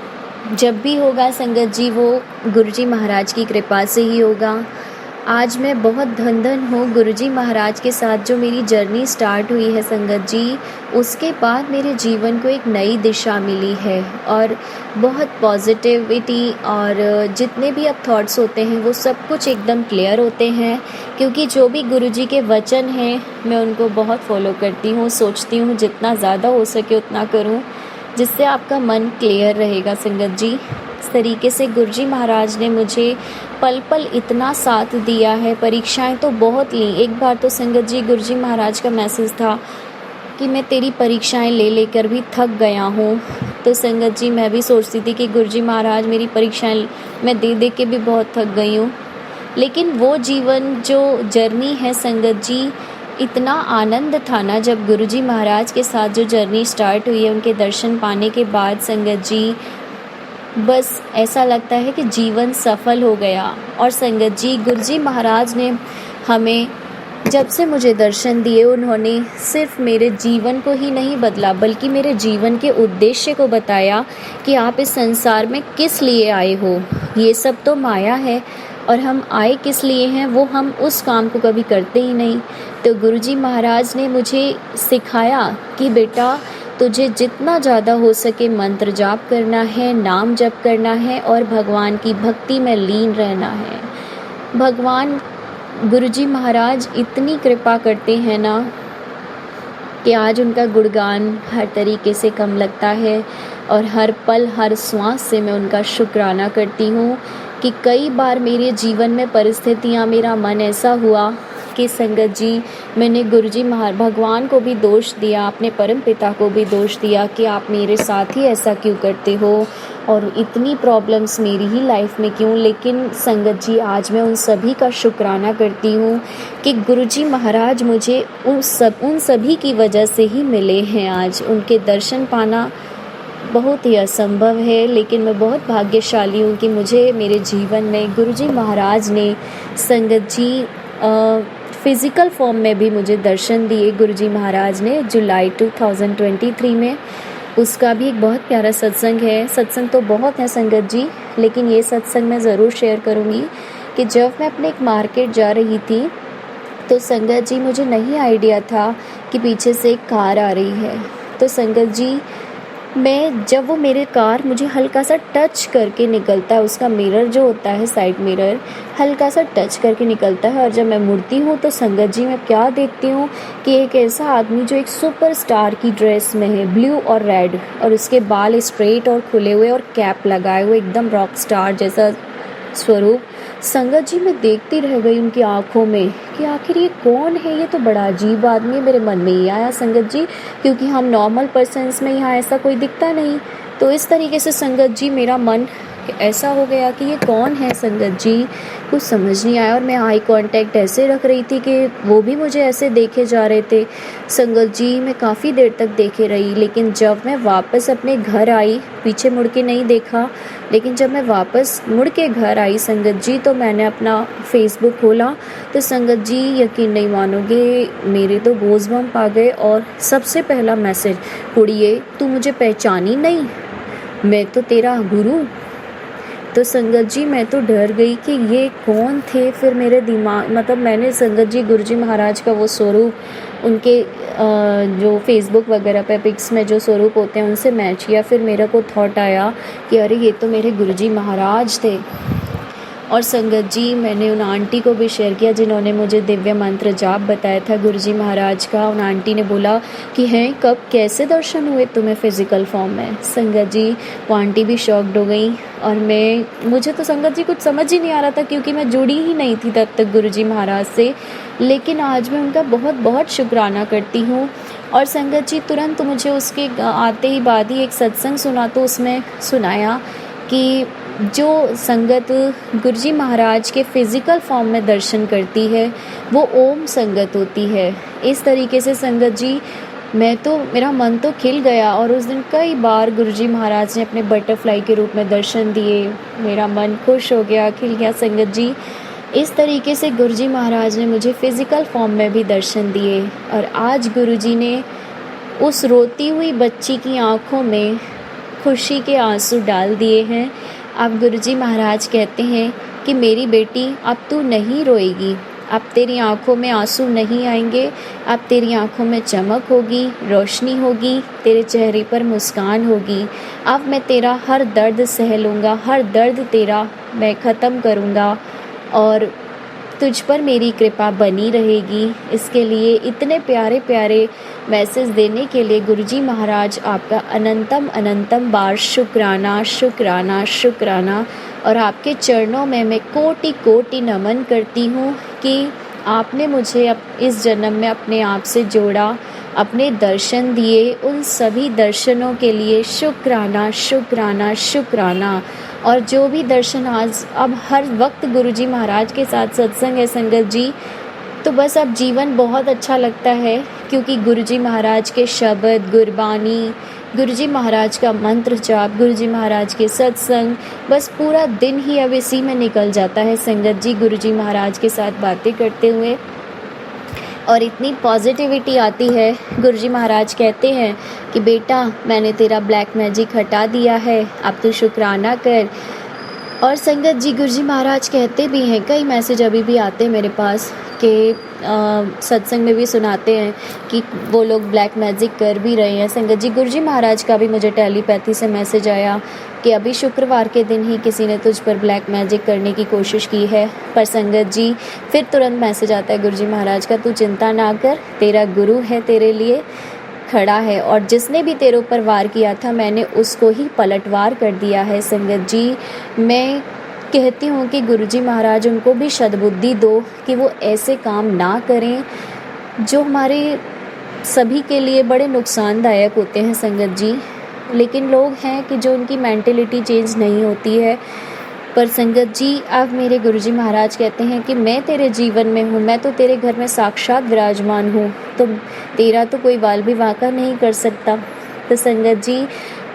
जब भी होगा संगत जी वो गुरुजी महाराज की कृपा से ही होगा। आज मैं बहुत धन हूँ गुरुजी महाराज के साथ। जो मेरी जर्नी स्टार्ट हुई है संगत जी, उसके बाद मेरे जीवन को एक नई दिशा मिली है और बहुत पॉजिटिविटी और जितने भी अब थॉट्स होते हैं वो सब कुछ एकदम क्लियर होते हैं, क्योंकि जो भी गुरुजी के वचन हैं मैं उनको बहुत फॉलो करती हूँ। सोचती हूँ जितना ज़्यादा हो सके उतना करूँ, जिससे आपका मन क्लियर रहेगा संगत जी। इस तरीके से गुरुजी महाराज ने मुझे पल पल इतना साथ दिया है। परीक्षाएं तो बहुत ली। एक बार तो संगत जी गुरुजी महाराज का मैसेज था कि मैं तेरी परीक्षाएं ले लेकर भी थक गया हूँ। तो संगत जी मैं भी सोचती थी कि गुरुजी महाराज मेरी परीक्षाएं मैं दे दे के भी बहुत थक गई हूँ, लेकिन वो जीवन जो जर्नी है संगत जी, इतना आनंद था ना जब गुरुजी महाराज के साथ जो जर्नी स्टार्ट हुई है उनके दर्शन पाने के बाद संगत जी, बस ऐसा लगता है कि जीवन सफल हो गया। और संगत जी गुरुजी महाराज ने हमें जब से मुझे दर्शन दिए, उन्होंने सिर्फ मेरे जीवन को ही नहीं बदला बल्कि मेरे जीवन के उद्देश्य को बताया कि आप इस संसार में किस लिए आए हो। ये सब तो माया है और हम आए किस लिए हैं वो हम उस काम को कभी करते ही नहीं। तो गुरुजी महाराज ने मुझे सिखाया कि बेटा तुझे जितना ज़्यादा हो सके मंत्र जाप करना है, नाम जप करना है और भगवान की भक्ति में लीन रहना है। भगवान गुरुजी महाराज इतनी कृपा करते हैं ना कि आज उनका गुणगान हर तरीके से कम लगता है और हर पल हर श्वास से मैं उनका शुक्राना करती हूँ कि कई बार मेरे जीवन में परिस्थितियाँ, मेरा मन ऐसा हुआ कि संगत जी मैंने गुरुजी भगवान को भी दोष दिया, अपने परम पिता को भी दोष दिया कि आप मेरे साथ ही ऐसा क्यों करते हो और इतनी प्रॉब्लम्स मेरी ही लाइफ में क्यों। लेकिन संगत जी आज मैं उन सभी का शुक्राना करती हूँ कि गुरुजी महाराज मुझे उन सभी की वजह से ही मिले हैं। आज उनके दर्शन पाना बहुत ही असंभव है, लेकिन मैं बहुत भाग्यशाली हूँ कि मुझे मेरे जीवन में गुरुजी महाराज ने संगत जी फ़िज़िकल फॉर्म में भी मुझे दर्शन दिए। गुरुजी महाराज ने जुलाई 2023 में, उसका भी एक बहुत प्यारा सत्संग है। सत्संग तो बहुत है संगत जी, लेकिन ये सत्संग मैं ज़रूर शेयर करूँगी कि जब मैं अपने एक मार्केट जा रही थी तो संगत जी मुझे नहीं आइडिया था कि पीछे से एक कार आ रही है। तो संगत जी मैं जब वो मेरे कार मुझे हल्का सा टच करके निकलता है, उसका मिरर जो होता है साइड मिरर हल्का सा टच करके निकलता है, और जब मैं मुड़ती हूँ तो संगत जी मैं क्या देखती हूँ कि एक ऐसा आदमी जो एक सुपरस्टार की ड्रेस में है, ब्लू और रेड, और उसके बाल स्ट्रेट और खुले हुए और कैप लगाए हुए, एकदम रॉक स्टार जैसा स्वरूप, संगत जी मैं देखती रह गई उनकी आंखों में कि आखिर ये कौन है, ये तो बड़ा अजीब आदमी है। मेरे मन में ये आया संगत जी, क्योंकि हम नॉर्मल पर्सन्स में यहाँ ऐसा कोई दिखता नहीं। तो इस तरीके से संगत जी मेरा मन ऐसा हो गया कि ये कौन है संगत जी, कुछ समझ नहीं आया। और मैं आई कांटेक्ट ऐसे रख रही थी कि वो भी मुझे ऐसे देखे जा रहे थे। संगत जी मैं काफ़ी देर तक देखे रही, लेकिन जब मैं वापस अपने घर आई, पीछे मुड़ के नहीं देखा, लेकिन जब मैं वापस मुड़ के घर आई संगत जी, तो मैंने अपना फेसबुक खोला तो संगत जी यकीन नहीं मानोगे, मेरे तो गूज़बम्प आ गए। और सबसे पहला मैसेज, कुड़िए तू मुझे पहचानी नहीं, मैं तो तेरा गुरु। तो संगत जी मैं तो डर गई कि ये कौन थे। फिर मेरे दिमाग मतलब मैंने संगत जी गुरुजी महाराज का वो स्वरूप उनके जो फेसबुक वगैरह पे पिक्स में जो स्वरूप होते हैं उनसे मैच किया। फिर मेरे को थॉट आया कि अरे ये तो मेरे गुरुजी महाराज थे। और संगत जी मैंने उन आंटी को भी शेयर किया जिन्होंने मुझे दिव्य मंत्र जाप बताया था गुरुजी महाराज का। उन आंटी ने बोला कि हैं कब कैसे दर्शन हुए तुम्हें फ़िज़िकल फॉर्म में। संगत जी वो आंटी भी शॉक्ड हो गई। और मुझे तो संगत जी कुछ समझ ही नहीं आ रहा था, क्योंकि मैं जुड़ी ही नहीं थी तब तक गुरुजी महाराज से। लेकिन आज मैं उनका बहुत बहुत शुक्राना करती हूँ। और संगत जी तुरंत मुझे उसके आते ही बाद ही एक सत्संग सुना, तो उसमें सुनाया कि जो संगत गुरुजी महाराज के फ़िज़िकल फॉर्म में दर्शन करती है वो ओम संगत होती है। इस तरीके से संगत जी मेरा मन तो खिल गया। और उस दिन कई बार गुरुजी महाराज ने अपने बटरफ्लाई के रूप में दर्शन दिए, मेरा मन खुश हो गया, खिल गया संगत जी। इस तरीके से गुरुजी महाराज ने मुझे फ़िज़िकल फॉर्म में भी दर्शन दिए। और आज गुरुजी ने उस रोती हुई बच्ची की आँखों में खुशी के आंसू डाल दिए हैं। अब गुरुजी महाराज कहते हैं कि मेरी बेटी अब तू नहीं रोएगी, अब तेरी आंखों में आंसू नहीं आएंगे, अब तेरी आंखों में चमक होगी, रोशनी होगी, तेरे चेहरे पर मुस्कान होगी। अब मैं तेरा हर दर्द सह लूँगा, हर दर्द तेरा मैं ख़त्म करूँगा और तुझ पर मेरी कृपा बनी रहेगी। इसके लिए इतने प्यारे प्यारे मैसेज देने के लिए गुरुजी महाराज आपका अनंतम अनंतम बार शुक्राना शुक्राना शुक्राना। और आपके चरणों में मैं कोटि कोटि नमन करती हूँ कि आपने मुझे इस जन्म में अपने आप से जोड़ा, अपने दर्शन दिए। उन सभी दर्शनों के लिए शुक्राना शुक्राना शुक्राना। और जो भी दर्शन आज अब हर वक्त गुरुजी महाराज के साथ सत्संग है संगत जी, तो बस अब जीवन बहुत अच्छा लगता है, क्योंकि गुरुजी महाराज के शब्द, गुरबानी, गुरुजी महाराज का मंत्र जाप, गुरुजी महाराज के सत्संग, बस पूरा दिन ही अब इसी में निकल जाता है संगत जी, गुरुजी महाराज के साथ बातें करते हुए। और इतनी पॉजिटिविटी आती है। गुरुजी महाराज कहते हैं कि बेटा मैंने तेरा ब्लैक मैजिक हटा दिया है, अब तू शुक्राना कर। और संगत जी गुरुजी महाराज कहते भी हैं, कई मैसेज अभी भी आते हैं मेरे पास कि सत्संग में भी सुनाते हैं कि वो लोग ब्लैक मैजिक कर भी रहे हैं। संगत जी गुरुजी महाराज का भी मुझे टेलीपैथी से मैसेज आया कि अभी शुक्रवार के दिन ही किसी ने तुझ पर ब्लैक मैजिक करने की कोशिश की है। पर संगत जी फिर तुरंत मैसेज आता है गुरुजी महाराज का, तू चिंता ना कर, तेरा गुरु है तेरे लिए खड़ा है, और जिसने भी तेरे ऊपर वार किया था मैंने उसको ही पलटवार कर दिया है। संगत जी मैं कहती हूँ कि गुरुजी महाराज उनको भी सद्बुद्धि दो कि वो ऐसे काम ना करें जो हमारे सभी के लिए बड़े नुकसानदायक होते हैं संगत जी। लेकिन लोग हैं कि जो उनकी मेंटलिटी चेंज नहीं होती है। पर संगत जी अब मेरे गुरुजी महाराज कहते हैं कि मैं तेरे जीवन में हूँ, मैं तो तेरे घर में साक्षात विराजमान हूँ, तो तेरा तो कोई वाल भी वाका नहीं कर सकता। तो संगत जी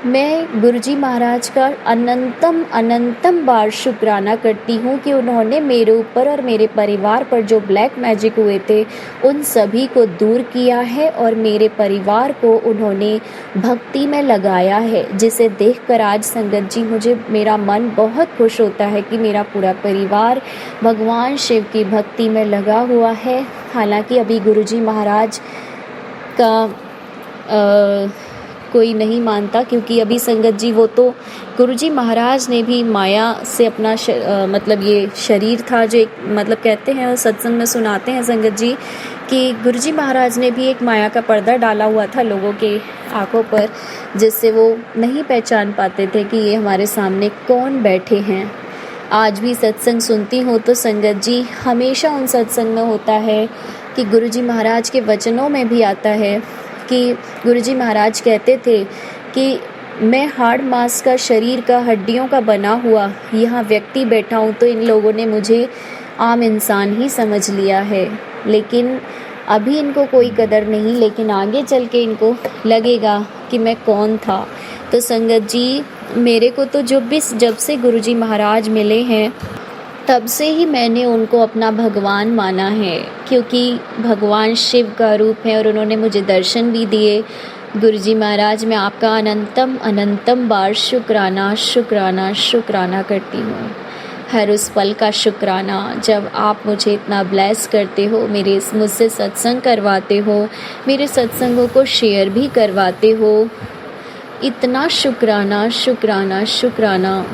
मैं गुरुजी महाराज का अनंतम अनंतम बार शुक्राना करती हूँ कि उन्होंने मेरे ऊपर और मेरे परिवार पर जो ब्लैक मैजिक हुए थे उन सभी को दूर किया है और मेरे परिवार को उन्होंने भक्ति में लगाया है, जिसे देखकर आज संगत जी मेरा मन बहुत खुश होता है कि मेरा पूरा परिवार भगवान शिव की भक्ति में लगा हुआ है। हालांकि अभी गुरुजी महाराज का कोई नहीं मानता, क्योंकि अभी संगत जी वो तो गुरुजी महाराज ने भी माया से अपना मतलब ये शरीर था जो एक मतलब कहते हैं और सत्संग में सुनाते हैं संगत जी कि गुरुजी महाराज ने भी एक माया का पर्दा डाला हुआ था लोगों के आंखों पर, जिससे वो नहीं पहचान पाते थे कि ये हमारे सामने कौन बैठे हैं। आज भी सत्संग सुनती हूँ तो संगत जी हमेशा उन सत्संग में होता है कि गुरुजी महाराज के वचनों में भी आता है कि गुरुजी महाराज कहते थे कि मैं हाड़ मांस का, शरीर का, हड्डियों का बना हुआ यहाँ व्यक्ति बैठा हूँ तो इन लोगों ने मुझे आम इंसान ही समझ लिया है, लेकिन अभी इनको कोई कदर नहीं, लेकिन आगे चल के इनको लगेगा कि मैं कौन था। तो संगत जी मेरे को तो जब से गुरुजी महाराज मिले हैं तब से ही मैंने उनको अपना भगवान माना है, क्योंकि भगवान शिव का रूप है और उन्होंने मुझे दर्शन भी दिए। गुरुजी महाराज मैं आपका अनंतम अनंतम बार शुक्राना शुक्राना शुक्राना करती हूँ, हर उस पल का शुक्राना जब आप मुझे इतना ब्लेस करते हो, मुझसे सत्संग करवाते हो, मेरे सत्संगों को शेयर भी करवाते हो। इतना शुक्राना शुक्राना शुक्राना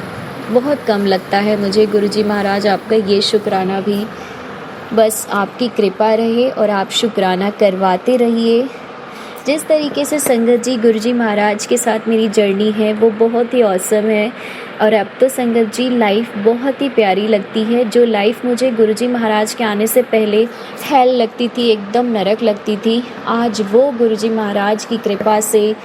बहुत कम लगता है मुझे गुरुजी महाराज, आपका ये शुक्राना भी बस आपकी कृपा रहे और आप शुक्राना करवाते रहिए। जिस तरीके से संगत जी गुरुजी महाराज के साथ मेरी जर्नी है वो बहुत ही ऑसम है और अब तो संगत जी लाइफ बहुत ही प्यारी लगती है। जो लाइफ मुझे गुरुजी महाराज के आने से पहले हेल लगती थी, एकदम नरक लगती थी, आज वो गुरुजी महाराज की कृपा से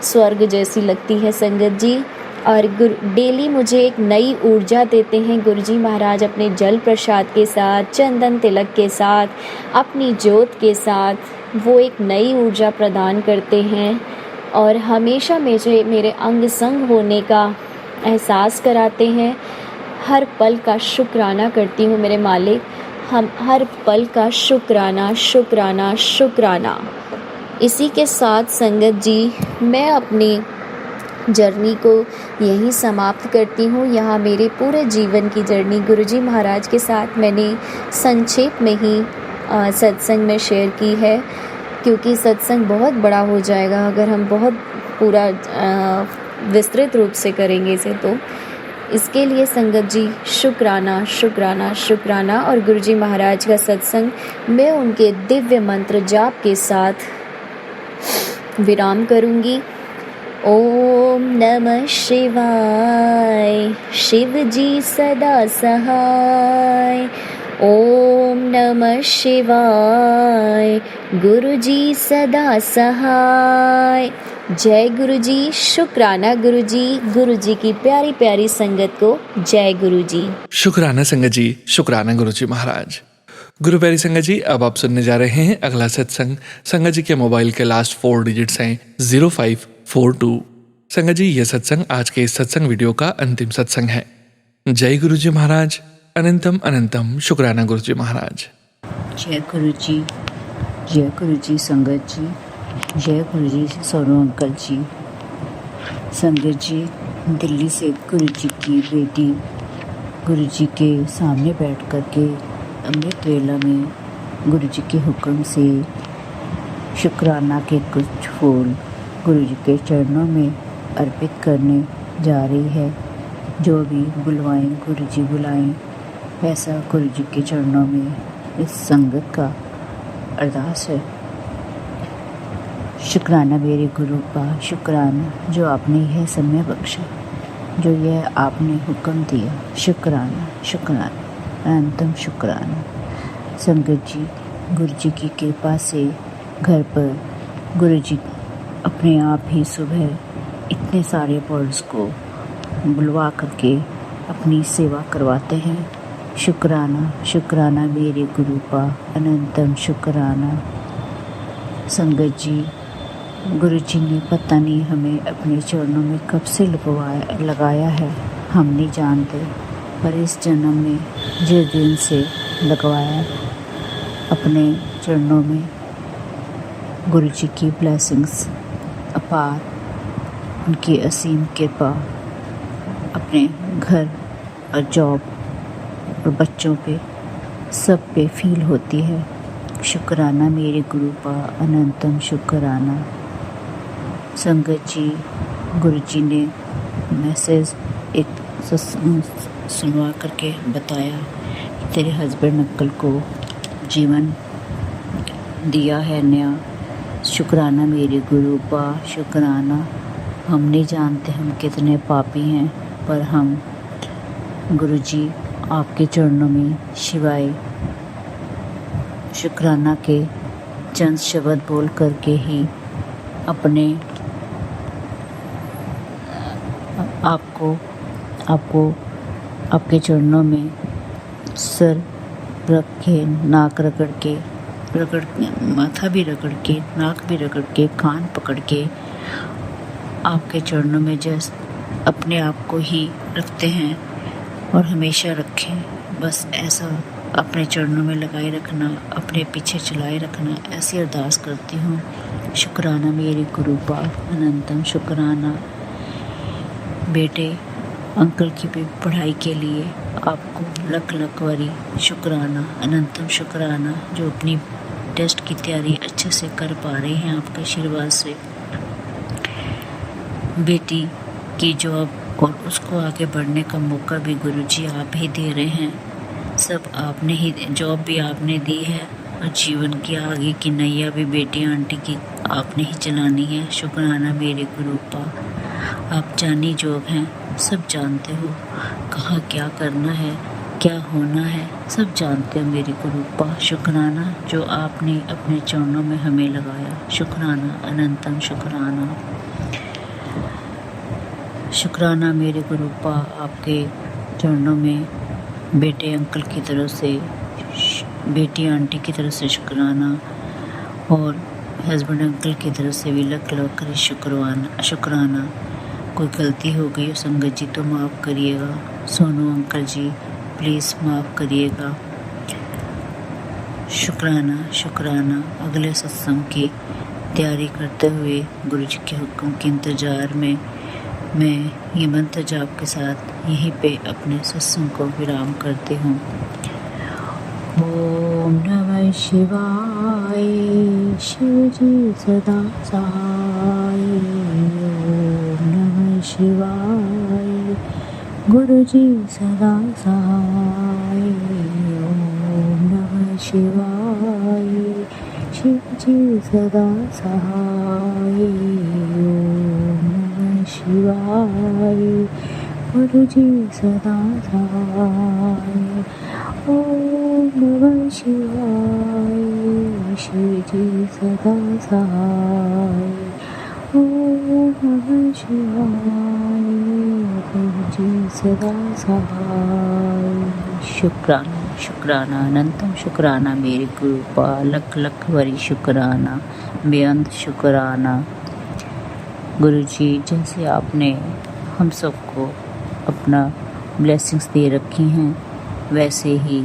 स्वर्ग जैसी लगती है संगत जी। और डेली मुझे एक नई ऊर्जा देते हैं गुरुजी महाराज अपने जल प्रसाद के साथ, चंदन तिलक के साथ, अपनी ज्योत के साथ, वो एक नई ऊर्जा प्रदान करते हैं और हमेशा मुझे मेरे अंग संग होने का एहसास कराते हैं। हर पल का शुक्राना करती हूँ मेरे मालिक, हम हर पल का शुक्राना शुक्राना शुक्राना। इसी के साथ संगत जी मैं अपनी जर्नी को यहीं समाप्त करती हूँ। यहाँ मेरे पूरे जीवन की जर्नी गुरुजी महाराज के साथ मैंने संक्षेप में ही सत्संग में शेयर की है, क्योंकि सत्संग बहुत बड़ा हो जाएगा अगर हम बहुत पूरा विस्तृत रूप से करेंगे इसे। तो इसके लिए संगत जी शुक्राना शुक्राना शुक्राना। और गुरुजी महाराज का सत्संग मैं उनके दिव्य मंत्र जाप के साथ विराम करूँगी। ओम नमः शिवाय, शिव जी सदा सहाय। ओम नमः शिवाय, गुरु जी सदा सहाय। जय गुरु जी, शुक्राना गुरु जी की प्यारी प्यारी संगत को जय गुरु जी। शुक्राना संगत जी, शुक्राना गुरुजी महाराज। गुरु प्यारी संगत जी, अब आप सुनने जा रहे हैं अगला सत्संग। संगत जी के मोबाइल के लास्ट 4 डिजिट्स हैं 0542। संगत जी यह सत्संग आज के इस सत्संग वीडियो का अंतिम सत्संग है। जय गुरुजी महाराज, अनंतम अनंतम शुक्राना गुरुजी महाराज। जय गुरुजी संगत जी, जय गुरुजी सोनू अंकल जी। संगत जी दिल्ली से गुरुजी की बेटी गुरुजी के सामने बैठ कर के अमृत वेला में गुरुजी के हुक्म से शुक्राना के कुछ फूल गुरुजी के चरणों में अर्पित करने जा रही है। जो भी बुलवाएं गुरुजी बुलाएं, वैसा गुरुजी के चरणों में इस संगत का अरदास है। शुक्राना मेरे गुरु का, शुक्राना जो आपने यह समय बख्शा, जो यह आपने हुक्म दिया, शुक्राना शुक्राना अनंतम शुक्राना। संगत जी गुरुजी की कृपा से घर पर गुरुजी अपने आप ही सुबह इतने सारे बर्ड्स को बुलवा करके अपनी सेवा करवाते हैं। शुक्राना शुक्राना मेरे गुरु का, अनंतम शुक्राना। संगत जी गुरुजी ने पता नहीं हमें अपने चरणों में कब से लगाया है, हम नहीं जानते, पर इस जन्म में जिस दिन से लगवाया अपने चरणों में गुरुजी की ब्लेसिंग्स अपार, उनकी असीम कृपा अपने घर और जॉब और बच्चों पे सब पे फील होती है। शुक्राना मेरे गुरु का, अनंतम शुक्राना। संगत जी गुरुजी ने मैसेज एक सुनवा करके बताया कि तेरे हस्बैंड अंकल को जीवन दिया है नया। शुक्राना मेरे गुरु का, शुक्राना। हम नहीं जानते हम कितने पापी हैं, पर हम गुरुजी आपके चरणों में शिवाय शुक्राना के चंद शब्द बोल करके ही अपने आपको आपके चरणों में सर रख के, नाक रगड़ के, माथा भी रगड़ के, नाक भी रगड़ के, कान पकड़ के आपके चरणों में जस्ट अपने आप को ही रखते हैं और हमेशा रखें। बस ऐसा अपने चरणों में लगाए रखना, अपने पीछे चलाए रखना, ऐसी अरदास करती हूँ। शुक्राना मेरे गुरु पाक अनंतम शुक्राना। बेटे अंकल की पढ़ाई के लिए आपको लख लख वारी शुक्राना, अनंतम शुक्राना, जो अपनी टेस्ट की तैयारी अच्छे से कर पा रहे हैं आपके आशीर्वाद से। बेटी की जॉब और उसको आगे बढ़ने का मौका भी गुरुजी आप ही दे रहे हैं। सब आपने ही, जॉब भी आपने दी है और जीवन की आगे की नैया भी बेटी आंटी की आपने ही चलानी है। शुक्राना मेरे गुरु पाक। आप जानी जोग हैं, सब जानते हो कहाँ क्या करना है, क्या होना है, सब जानते हो मेरे गुरु पाक। शुक्राना जो आपने अपने चरणों में हमें लगाया। शुक्राना, अनंतम शुक्राना। शुक्राना मेरे गुरु पाक, आपके चरणों में बेटे अंकल की तरफ से, बेटी आंटी की तरफ से शुक्राना और हस्बैंड अंकल की तरफ से भी लख लख कर शुक्राना। कोई गलती हो गई हो संगत जी तो माफ़ करिएगा। सोनू अंकल जी प्लीज़ माफ़ करिएगा। शुक्राना। अगले सत्संग की तैयारी करते हुए गुरु जी के हुक्म के इंतज़ार में मैं ये मंत्र जाप के साथ यहीं पे अपने सत्संग को विराम करती हूँ। ओम नमः शिवाय, शिव जी सदा सहाय। ओम नमः शिवाय, गुरु जी सदा सहाय। ओम नमः शिवाय, शिव जी सदा सहाय। ओम नमः शिवाय, गुरु जी सदा सहाय। ओम नमः शिवाय, शिव जी सदा सहाय। ओम नमः शिवाय, गुरु जी सदा सहाय। शुक्राना, अनंतम शुक्राना मेरे गुरु पाक। लख लख वरी शुक्राना, बेअंत शुक्राना। गुरु जी जैसे आपने हम सबको अपना ब्लेसिंग्स दे रखी हैं, वैसे ही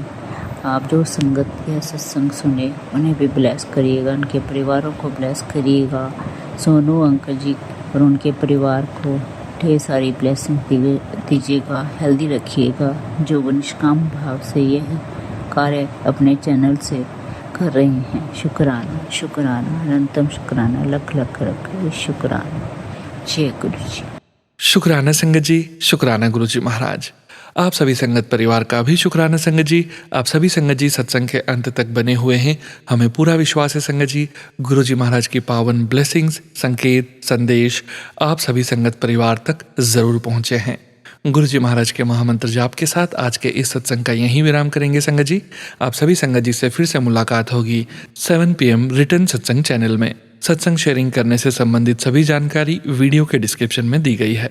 आप जो संगत या सत्संग सुने उन्हें भी ब्लेस करिएगा, उनके परिवारों को ब्लेस करिएगा। सोनू अंकल जी और उनके परिवार को ढेर सारी ब्लेसिंग दीजिएगा, हेल्दी रखिएगा, जो वो निष्काम भाव से यह कार्य अपने चैनल से कर रहे हैं। शुक्राना, अनंतम शुक्राना, लख लख शुक्राना। जय गुरु जी। शुक्राना संगत जी, शुक्राना गुरु जी महाराज। आप सभी संगत परिवार का भी शुक्राना संगत जी। आप सभी संगत जी सत्संग के अंत तक बने हुए हैं। हमें पूरा विश्वास है संगत जी, गुरु जी महाराज की पावन ब्लेसिंग्स, संकेत, संदेश आप सभी संगत परिवार तक जरूर पहुंचे हैं। गुरु जी महाराज के महामंत्र जाप के साथ आज के इस सत्संग का यहीं विराम करेंगे संगत जी। आप सभी संगत जी से फिर से मुलाकात होगी 7 PM रिटर्न सत्संग चैनल में। सत्संग शेयरिंग करने से संबंधित सभी जानकारी वीडियो के डिस्क्रिप्शन में दी गई है।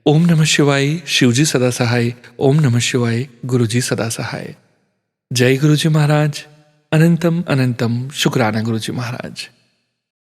ओम नमः शिवाय, शिवजी सदा सहाय। ओम नमः शिवाय, गुरु जी सदा सहाय। जय गुरु जी महाराज। अनंतम शुक्राना गुरु जी महाराज।